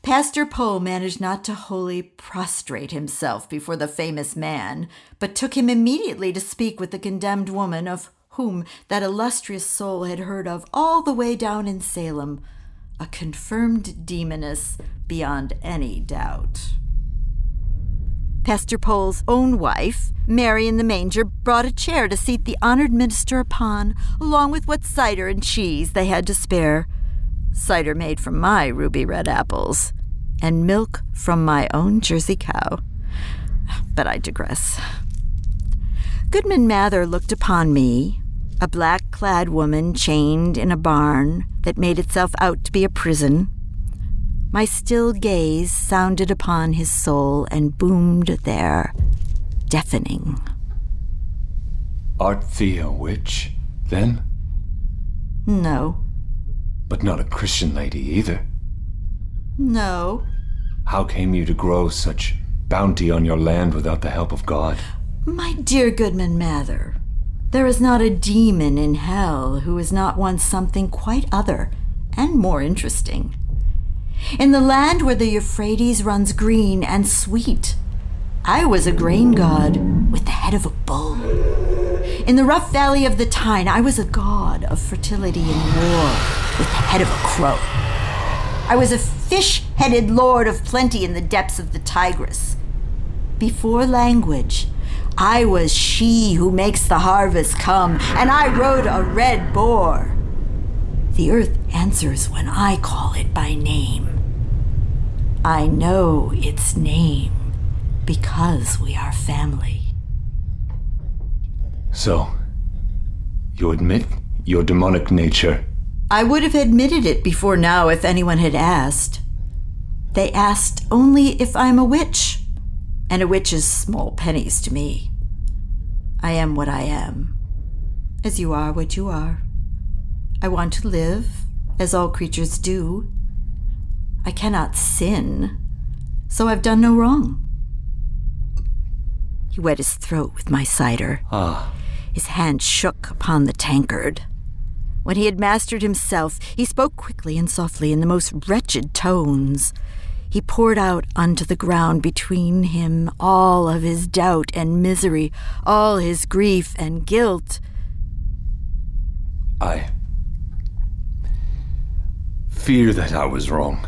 Pastor Poe managed not to wholly prostrate himself before the famous man, but took him immediately to speak with the condemned woman of whom that illustrious soul had heard of all the way down in Salem, a confirmed demoness beyond any doubt. Pastor Pole's own wife, Mary in the Manger, brought a chair to seat the honored minister upon, along with what cider and cheese they had to spare. Cider made from my ruby red apples, and milk from my own Jersey cow. But I digress. Goodman Mather looked upon me, a black-clad woman chained in a barn that made itself out to be a prison. My still gaze sounded upon his soul and boomed there, deafening. Art thee a witch, then? No. But not a Christian lady either. No. How came you to grow such bounty on your land without the help of God? My dear Goodman Mather, there is not a demon in hell who has not once something quite other and more interesting. In the land where the Euphrates runs green and sweet, I was a grain god with the head of a bull. In the rough valley of the Tyne, I was a god of fertility and war with the head of a crow. I was a fish-headed lord of plenty in the depths of the Tigris. Before language, I was she who makes the harvest come, and I rode a red boar. The earth answers when I call it by name. I know its name because we are family. So, you admit your demonic nature? I would have admitted it before now if anyone had asked. They asked only if I'm a witch, and a witch is small pennies to me. I am what I am, as you are what you are. I want to live, as all creatures do. I cannot sin, so I've done no wrong. He wet his throat with my cider. His hand shook upon the tankard. When he had mastered himself, he spoke quickly and softly in the most wretched tones. He poured out onto the ground between him all of his doubt and misery, all his grief and guilt. I fear that I was wrong,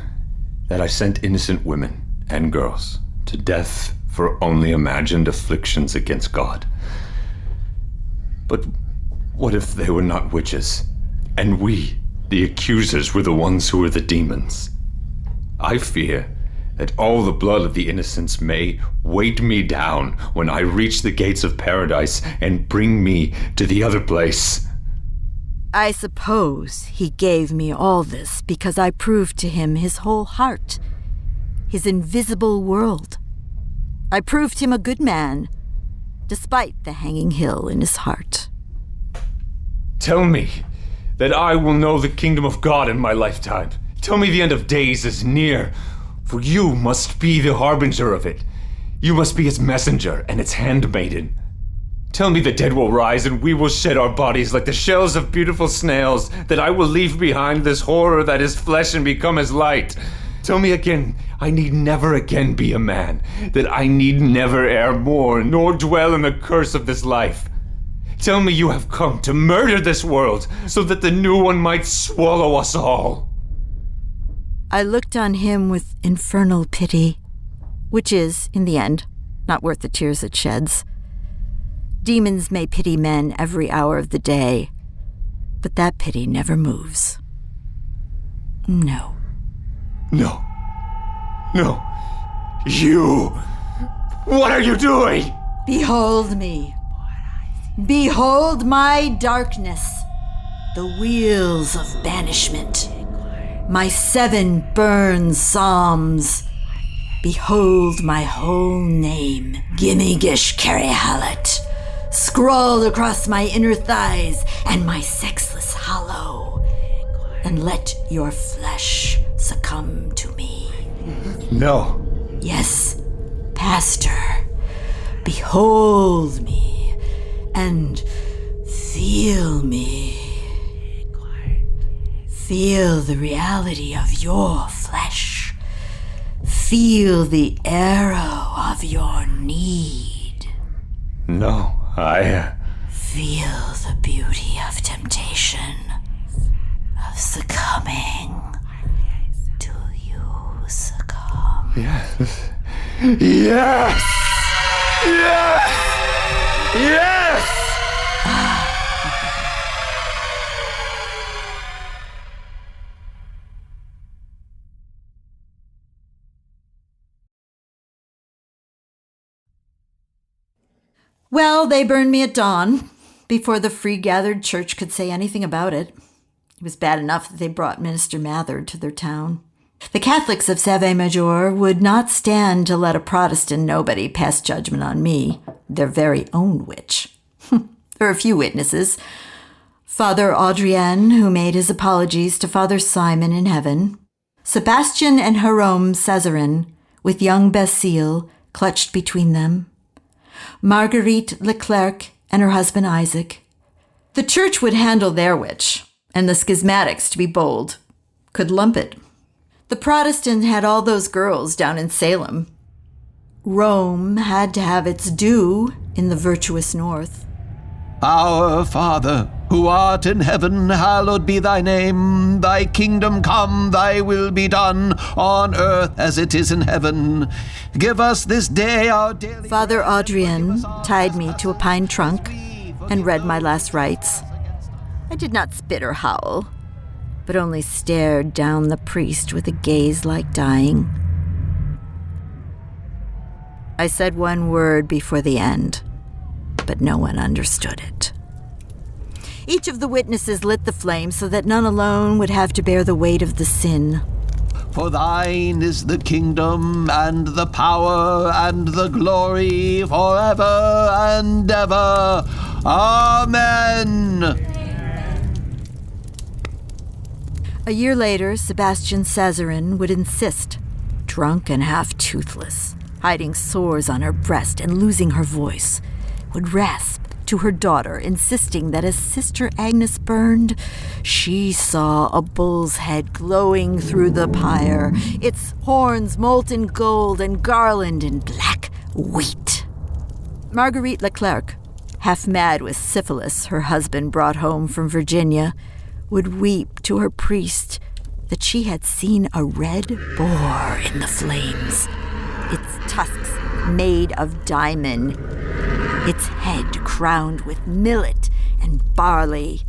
that I sent innocent women and girls to death for only imagined afflictions against God. But what if they were not witches, and we, the accusers, were the ones who were the demons? I fear that all the blood of the innocents may weight me down when I reach the gates of paradise and bring me to the other place. I suppose he gave me all this because I proved to him his whole heart, his invisible world. I proved him a good man, despite the hanging hill in his heart. Tell me that I will know the kingdom of God in my lifetime. Tell me the end of days is near, for you must be the harbinger of it. You must be its messenger and its handmaiden. Tell me the dead will rise and we will shed our bodies like the shells of beautiful snails, that I will leave behind this horror that is flesh and become as light. Tell me again, I need never again be a man, that I need never err more, nor dwell in the curse of this life. Tell me you have come to murder this world, so that the new one might swallow us all. I looked on him with infernal pity, which is, in the end, not worth the tears it sheds. Demons may pity men every hour of the day, but that pity never moves. No. No. No. You! What are you doing? Behold me. Behold my darkness. The wheels of banishment. My 7 burned psalms. Behold my whole name, Gimmigish Carryhallet, scrawled across my inner thighs and my sexless hollow. And let your flesh succumb to me. No. Yes, Pastor, behold me and feel me. Feel the reality of your flesh. Feel the arrow of your need. No, Feel the beauty of temptation, of succumbing. Do you succumb? Yes. Yes! Yes! Yes! Well, they burned me at dawn, before the free-gathered church could say anything about it. It was bad enough that they brought Minister Matherd to their town. The Catholics of Save-Major would not stand to let a Protestant nobody pass judgment on me, their very own witch. There are a few witnesses. Father Adrien, who made his apologies to Father Simon in heaven. Sebastian and Jerome Cesarin, with young Basile clutched between them. Marguerite Leclerc and her husband Isaac. The church would handle their witch, and the schismatics, to be bold, could lump it. The Protestant had all those girls down in Salem. Rome had to have its due in the virtuous north. Our Father, who art in heaven, hallowed be thy name. Thy kingdom come, thy will be done, on earth as it is in heaven. Give us this day our daily... Father Adrien tied me to a pine trunk and read my last rites. I did not spit or howl, but only stared down the priest with a gaze like dying. I said one word before the end, but no one understood it. Each of the witnesses lit the flame so that none alone would have to bear the weight of the sin. For thine is the kingdom and the power and the glory forever and ever. Amen. A year later, Sebastian Cesarin would insist, drunk and half-toothless, hiding sores on her breast and losing her voice, would rasp to her daughter, insisting that as Sister Agnes burned, she saw a bull's head glowing through the pyre, its horns molten gold and garland in black wheat. Marguerite Leclerc, half mad with syphilis her husband brought home from Virginia, would weep to her priest that she had seen a red boar in the flames, its tusks made of diamond, its head crowned with millet and barley.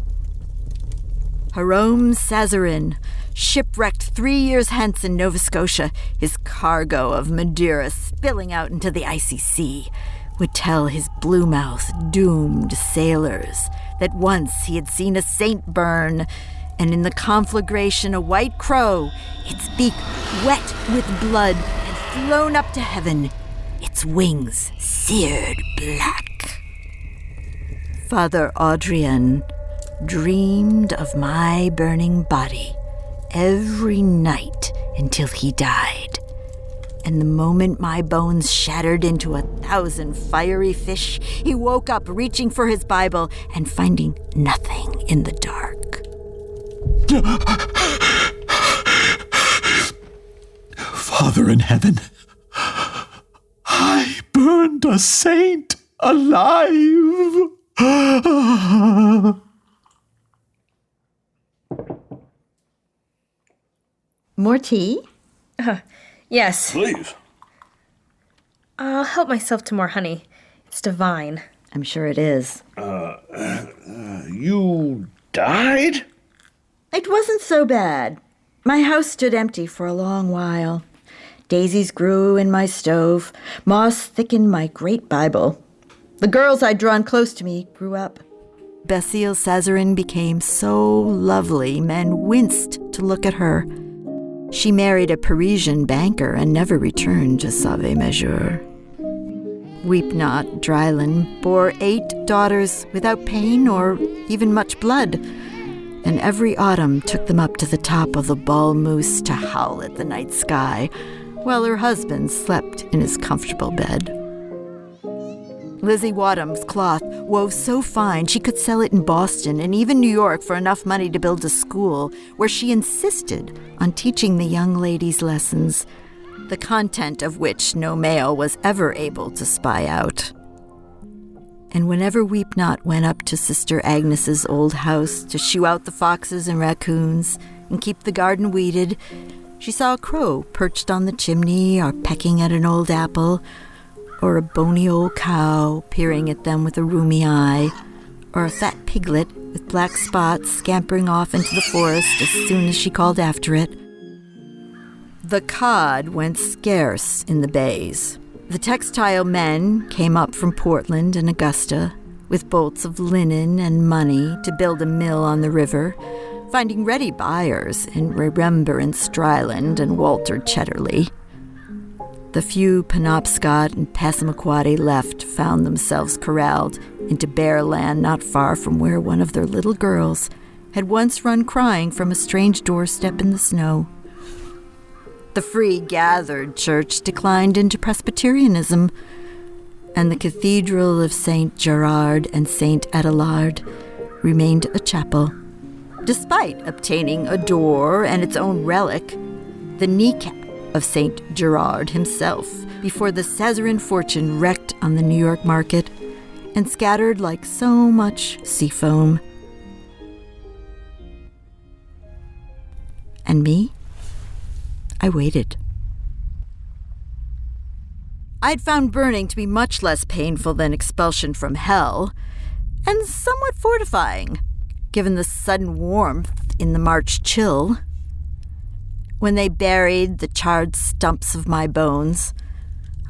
Jerome Cesarin, shipwrecked 3 years hence in Nova Scotia, his cargo of Madeira spilling out into the icy sea, would tell his blue-mouthed, doomed sailors that once he had seen a saint burn, and in the conflagration a white crow, its beak wet with blood, had flown up to heaven, its wings seared black. Father Adrien dreamed of my burning body every night until he died, And the moment my bones shattered into 1,000 fiery fish, he woke up reaching for his Bible and finding nothing in the dark. Father in heaven, I burned a saint alive. More tea? Yes. Please. I'll help myself to more honey. It's divine. I'm sure it is. You died? It wasn't so bad. My house stood empty for a long while. Daisies grew in my stove. Moss thickened my great Bible. The girls I'd drawn close to me grew up. Basile Cazarin became so lovely, men winced to look at her. She married a Parisian banker and never returned to Sauve-Mejeur. Weep Not, Dryland, bore 8 daughters without pain or even much blood, and every autumn took them up to the top of the Bal Moose to howl at the night sky, while her husband slept in his comfortable bed. Lizzie Wadham's cloth wove so fine she could sell it in Boston and even New York for enough money to build a school where she insisted on teaching the young ladies lessons, the content of which no male was ever able to spy out. And whenever Weep Not went up to Sister Agnes's old house to shoo out the foxes and raccoons and keep the garden weeded, she saw a crow perched on the chimney or pecking at an old apple, or a bony old cow peering at them with a rheumy eye, or a fat piglet with black spots scampering off into the forest as soon as she called after it. The cod went scarce in the bays. The textile men came up from Portland and Augusta with bolts of linen and money to build a mill on the river, finding ready buyers in Remembrance Dryland and Walter Chetterley. The few Penobscot and Passamaquoddy left found themselves corralled into bare land not far from where one of their little girls had once run crying from a strange doorstep in the snow. The Free Gathered Church declined into Presbyterianism, and the Cathedral of St. Gerard and St. Adelard remained a chapel, despite obtaining a door and its own relic, the kneecap of St. Gerard himself, before the Cazarin fortune wrecked on the New York market and scattered like so much sea foam. And me? I waited. I'd found burning to be much less painful than expulsion from hell, and somewhat fortifying, given the sudden warmth in the March chill. When they buried the charred stumps of my bones,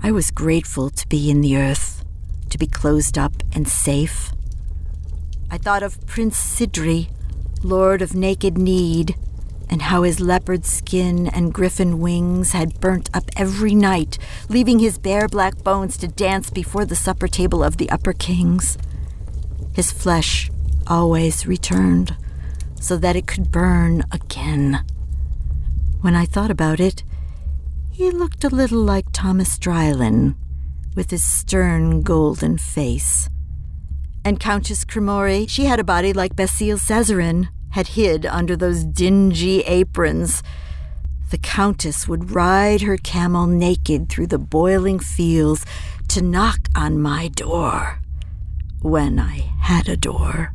I was grateful to be in the earth, to be closed up and safe. I thought of Prince Sidri, Lord of Naked Need, and how his leopard skin and griffin wings had burnt up every night, leaving his bare black bones to dance before the supper table of the upper kings. His flesh always returned, so that it could burn again. When I thought about it, he looked a little like Thomas Dryland, with his stern golden face. And Countess Cremori, she had a body like Basile Cazarin, had hid under those dingy aprons. The Countess would ride her camel naked through the boiling fields to knock on my door, when I had a door.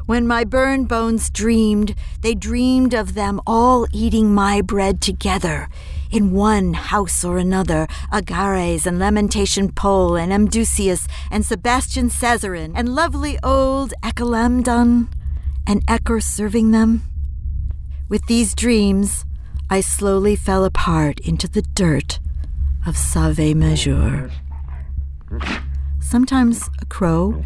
When my burned bones dreamed, they dreamed of them all eating my bread together, in one house or another, Agares and Lamentation Pole and Amdusius and Sebastian Cazarin and lovely old Ecalamdon and Echor serving them. With these dreams, I slowly fell apart into the dirt of Sauve-Mejeur. Sometimes a crow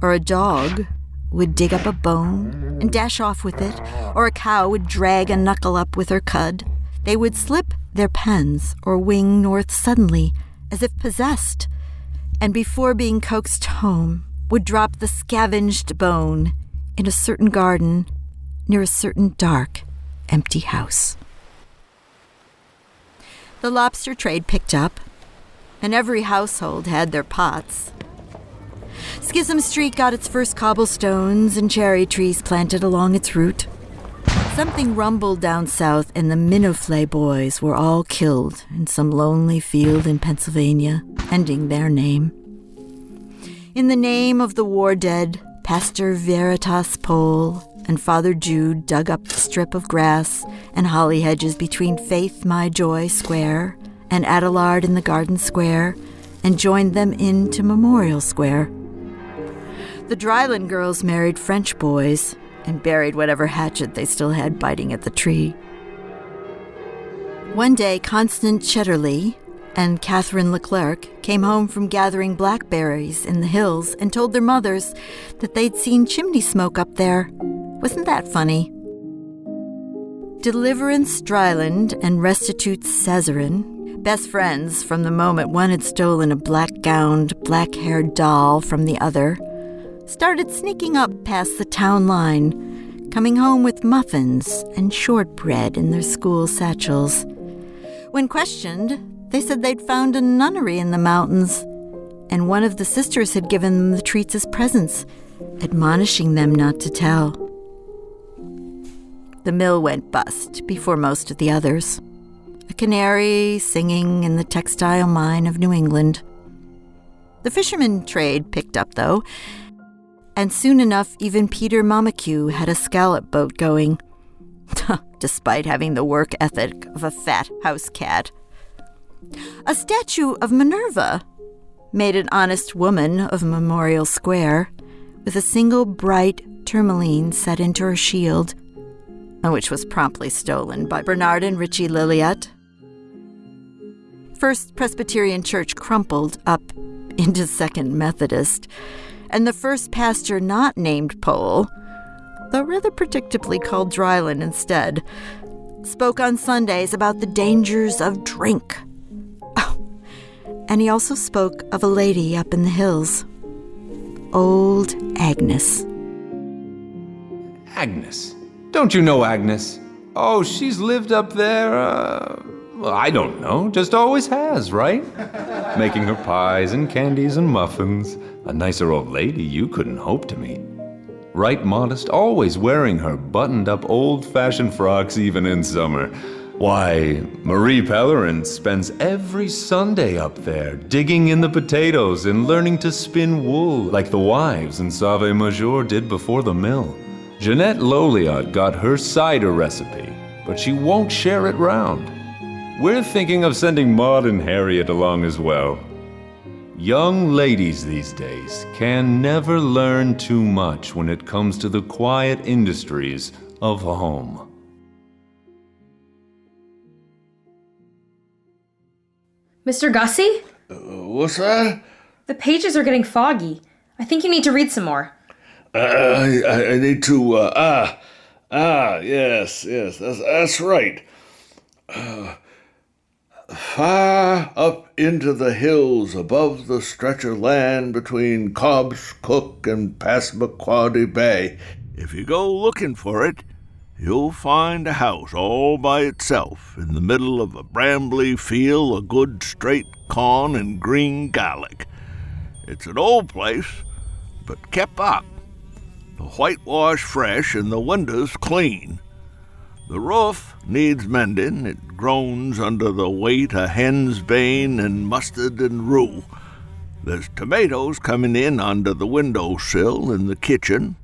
or a dog would dig up a bone and dash off with it, or a cow would drag a knuckle up with her cud. They would slip their pens or wing north suddenly, as if possessed, and before being coaxed home, would drop the scavenged bone in a certain garden near a certain dark, empty house. The lobster trade picked up, and every household had their pots. Schism Street got its first cobblestones and cherry trees planted along its route. Something rumbled down south, and the Minoflay boys were all killed in some lonely field in Pennsylvania, ending their name. In the name of the war dead, Pastor Veritas Pole and Father Jude dug up the strip of grass and holly hedges between Faith My Joy Square and Adelard in the Garden Square and joined them into Memorial Square. The Dryland girls married French boys and buried whatever hatchet they still had biting at the tree. One day, Constance Shetterly and Catherine Leclerc came home from gathering blackberries in the hills and told their mothers that they'd seen chimney smoke up there. Wasn't that funny? Deliverance Dryland and Restitute Cesarin, best friends from the moment one had stolen a black-gowned, black-haired doll from the other, started sneaking up past the town line, coming home with muffins and shortbread in their school satchels. When questioned, they said they'd found a nunnery in the mountains, and one of the sisters had given them the treats as presents, admonishing them not to tell. The mill went bust before most of the others. A canary singing in the textile mine of New England. The fisherman trade picked up, though, and soon enough even Peter Momaque had a scallop boat going, despite having the work ethic of a fat house cat. A statue of Minerva made an honest woman of Memorial Square, with a single bright tourmaline set into her shield, which was promptly stolen by Bernard and Richie Lilliot. First Presbyterian Church crumpled up into Second Methodist, and the first pastor not named Pole, though rather predictably called Dryland instead, spoke on Sundays about the dangers of drink. Oh, and he also spoke of a lady up in the hills, old Agnes. Agnes? Don't you know Agnes? Oh, she's lived up there, well, I don't know, just always has, right? Making her pies and candies and muffins. A nicer old lady you couldn't hope to meet. Right modest, always wearing her buttoned-up old-fashioned frocks even in summer. Why, Marie Pellerin spends every Sunday up there, digging in the potatoes and learning to spin wool like the wives in Sauve Major did before the mill. Jeanette Loliot got her cider recipe, but she won't share it round. We're thinking of sending Maud and Harriet along as well. Young ladies these days can never learn too much when it comes to the quiet industries of home. Mr. Gussy? What's that? The pages are getting foggy. I think you need to read some more. I need to, yes, that's right. Far up into the hills above the stretch of land between Cobb's Cook and Passamaquoddy Bay, if you go looking for it, you'll find a house all by itself in the middle of a brambly field of good straight corn and green garlic. It's an old place, but kept up. The whitewash fresh and the windows clean. The roof needs mending. It groans under the weight of hen's bane and mustard and rue. There's tomatoes coming in under the windowsill in the kitchen.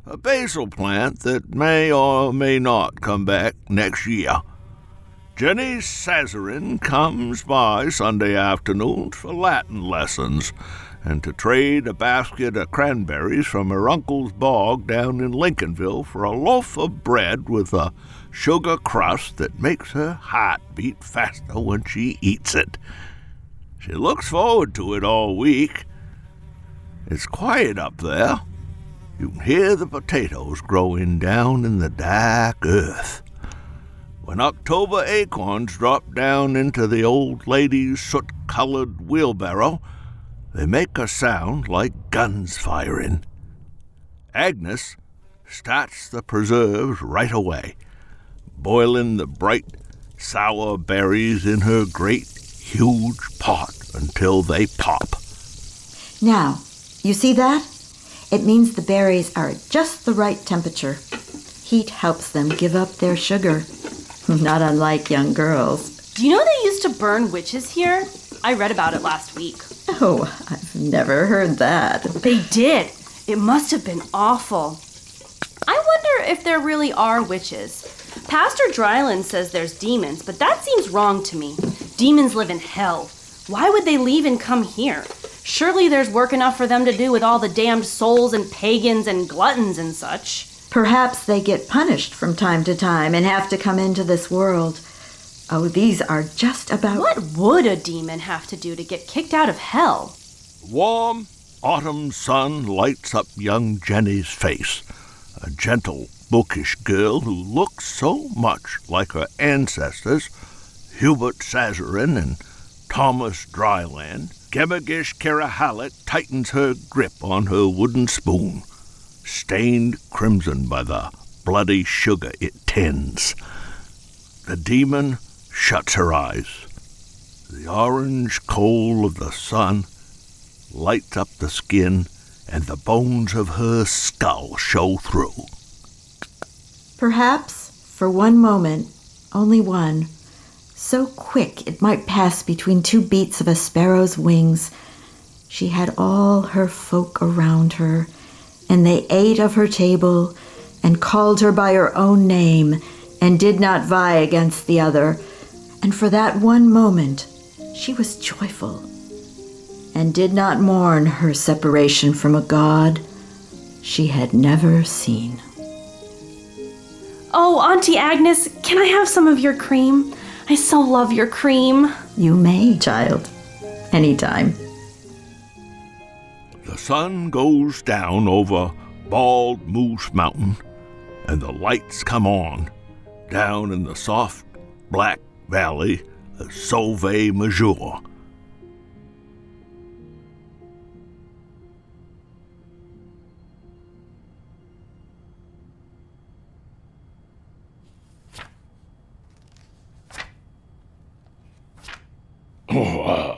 A basil plant that may or may not come back next year. Jenny Cesarin comes by Sunday afternoons for Latin lessons and to trade a basket of cranberries from her uncle's bog down in Lincolnville for a loaf of bread with a sugar crust that makes her heart beat faster when she eats it. She looks forward to it all week. It's quiet up there. You can hear the potatoes growing down in the dark earth. When October acorns drop down into the old lady's soot-colored wheelbarrow, they make a sound like guns firing. Agnes starts the preserves right away, boiling the bright sour berries in her great, huge pot until they pop. Now, you see that? It means the berries are at just the right temperature. Heat helps them give up their sugar. Not unlike young girls. Do you know they used to burn witches here? I read about it last week. Oh, I've never heard that. They did. It must have been awful. I wonder if there really are witches. Pastor Dryland says there's demons, but that seems wrong to me. Demons live in hell. Why would they leave and come here? Surely there's work enough for them to do with all the damned souls and pagans and gluttons and such. Perhaps they get punished from time to time and have to come into this world. Oh, these are just about... What would a demon have to do to get kicked out of hell? Warm autumn sun lights up young Jenny's face, a gentle, bookish girl who looks so much like her ancestors, Hubert Sazarin and Thomas Dryland. Gemigish Karahalet tightens her grip on her wooden spoon, stained crimson by the bloody sugar it tends. The demon shuts her eyes. The orange coal of the sun lights up the skin, and the bones of her skull show through. Perhaps, for one moment, only one, so quick it might pass between two beats of a sparrow's wings, she had all her folk around her, and they ate of her table, and called her by her own name, and did not vie against the other. And for that one moment, she was joyful, and did not mourn her separation from a god she had never seen. Oh, Auntie Agnes, can I have some of your cream? I so love your cream. You may, child. Anytime. The sun goes down over Bald Moose Mountain, and the lights come on down in the soft, black valley of Sauve Major.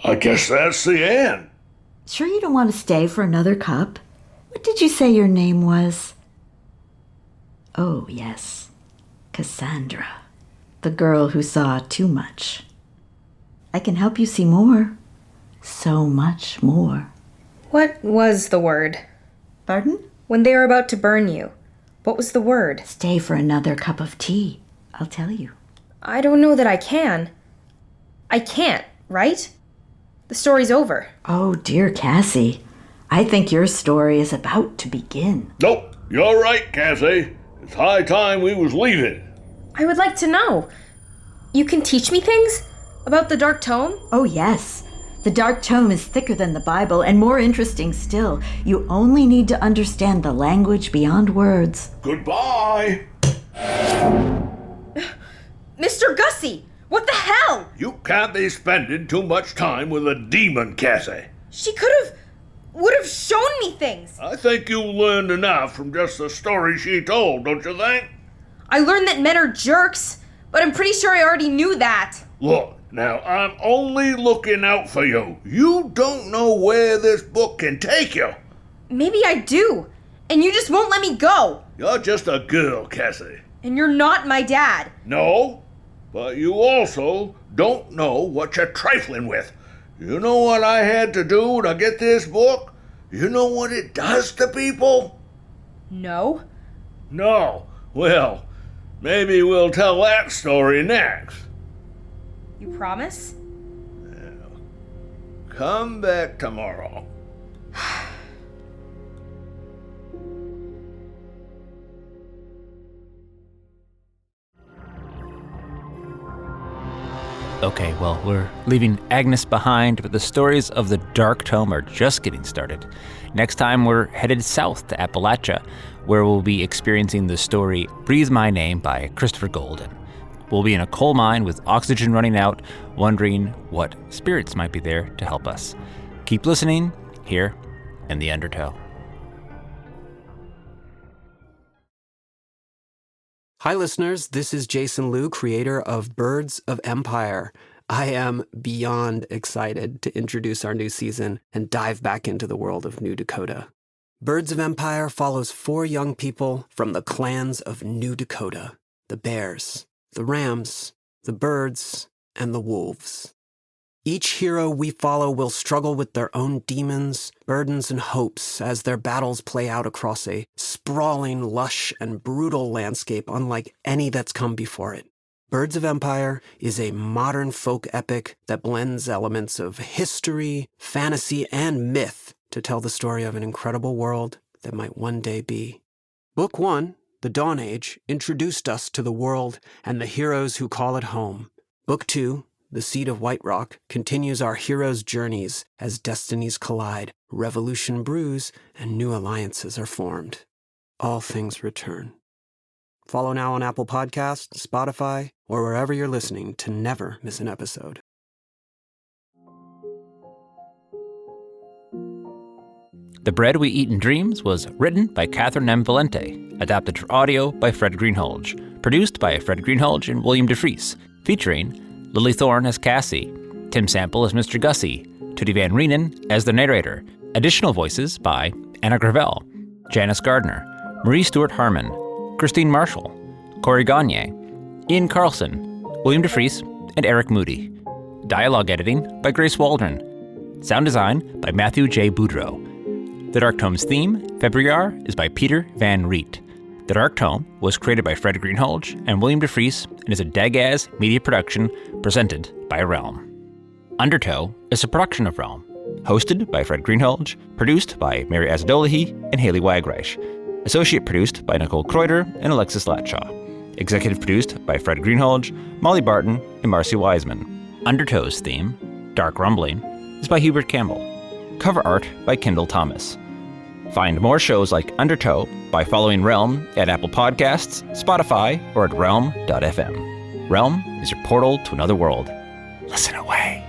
I guess that's the end. Sure you don't want to stay for another cup? What did you say your name was? Oh, yes. Cassandra. The girl who saw too much. I can help you see more. So much more. What was the word? Pardon? When they were about to burn you, what was the word? Stay for another cup of tea. I'll tell you. I don't know that I can. I can't, right? The story's over. Oh, dear Cassie. I think your story is about to begin. Nope, you're right, Cassie. It's high time we was leaving. I would like to know. You can teach me things? About the Dark Tome? Oh, yes. The Dark Tome is thicker than the Bible and more interesting still. You only need to understand the language beyond words. Goodbye. Mr. Gussy! What the hell? You can't be spending too much time with a demon, Cassie. She would have shown me things. I think you learned enough from just the story she told, don't you think? I learned that men are jerks, but I'm pretty sure I already knew that. Look, now I'm only looking out for you. You don't know where this book can take you. Maybe I do, and you just won't let me go. You're just a girl, Cassie. And you're not my dad. No, but you also don't know what you're trifling with. You know what I had to do to get this book? You know what it does to people? No. No. Well, maybe we'll tell that story next. You promise? Come back tomorrow. Okay, well, we're leaving Agnes behind, but the stories of the Dark Tome are just getting started. Next time, we're headed south to Appalachia, where we'll be experiencing the story Breathe My Name by Christopher Golden. We'll be in a coal mine with oxygen running out, wondering what spirits might be there to help us. Keep listening here in the Undertow. Hi, listeners. This is Jason Liu, creator of Birds of Empire. I am beyond excited to introduce our new season and dive back into the world of New Dakota. Birds of Empire follows 4 young people from the clans of New Dakota: the Bears, the Rams, the Birds, and the Wolves. Each hero we follow will struggle with their own demons, burdens, and hopes as their battles play out across a sprawling, lush, and brutal landscape unlike any that's come before it. Birds of Empire is a modern folk epic that blends elements of history, fantasy, and myth to tell the story of an incredible world that might one day be. Book 1, The Dawn Age, introduced us to the world and the heroes who call it home. Book 2, The Seed of White Rock, continues our heroes' journeys as destinies collide, revolution brews, and new alliances are formed. All things return. Follow now on Apple Podcasts, Spotify, or wherever you're listening to never miss an episode. The Bread We Eat in Dreams was written by Catherynne M. Valente, adapted for audio by Fred Greenhalgh, produced by Fred Greenhalgh and William DeFries, featuring Lily Thorne as Cassie, Tim Sample as Mr. Gussy, Tootie Van Reenen as the narrator. Additional voices by Anna Gravel, Janice Gardner, Marie Stewart Harmon, Christine Marshall, Corey Gagne, Ian Carlson, William DeFries, and Eric Moody. Dialogue editing by Grace Waldron. Sound design by Matthew J. Boudreau. The Dark Tome's theme, Februar, is by Peter Van Riet. The Dark Tome was created by Fred Greenhalgh and William DeFries and is a Dagaz media production presented by Realm. Undertow is a production of Realm, hosted by Fred Greenhalgh, produced by Mary Azadolahi and Haley Wagreich, associate produced by Nicole Kreuter and Alexis Latshaw, executive produced by Fred Greenhalgh, Molly Barton, and Marcy Wiseman. Undertow's theme, Dark Rumbling, is by Hubert Campbell. Cover art by Kendall Thomas. Find more shows like Undertow by following Realm at Apple Podcasts, Spotify, or at realm.fm. Realm is your portal to another world. Listen away.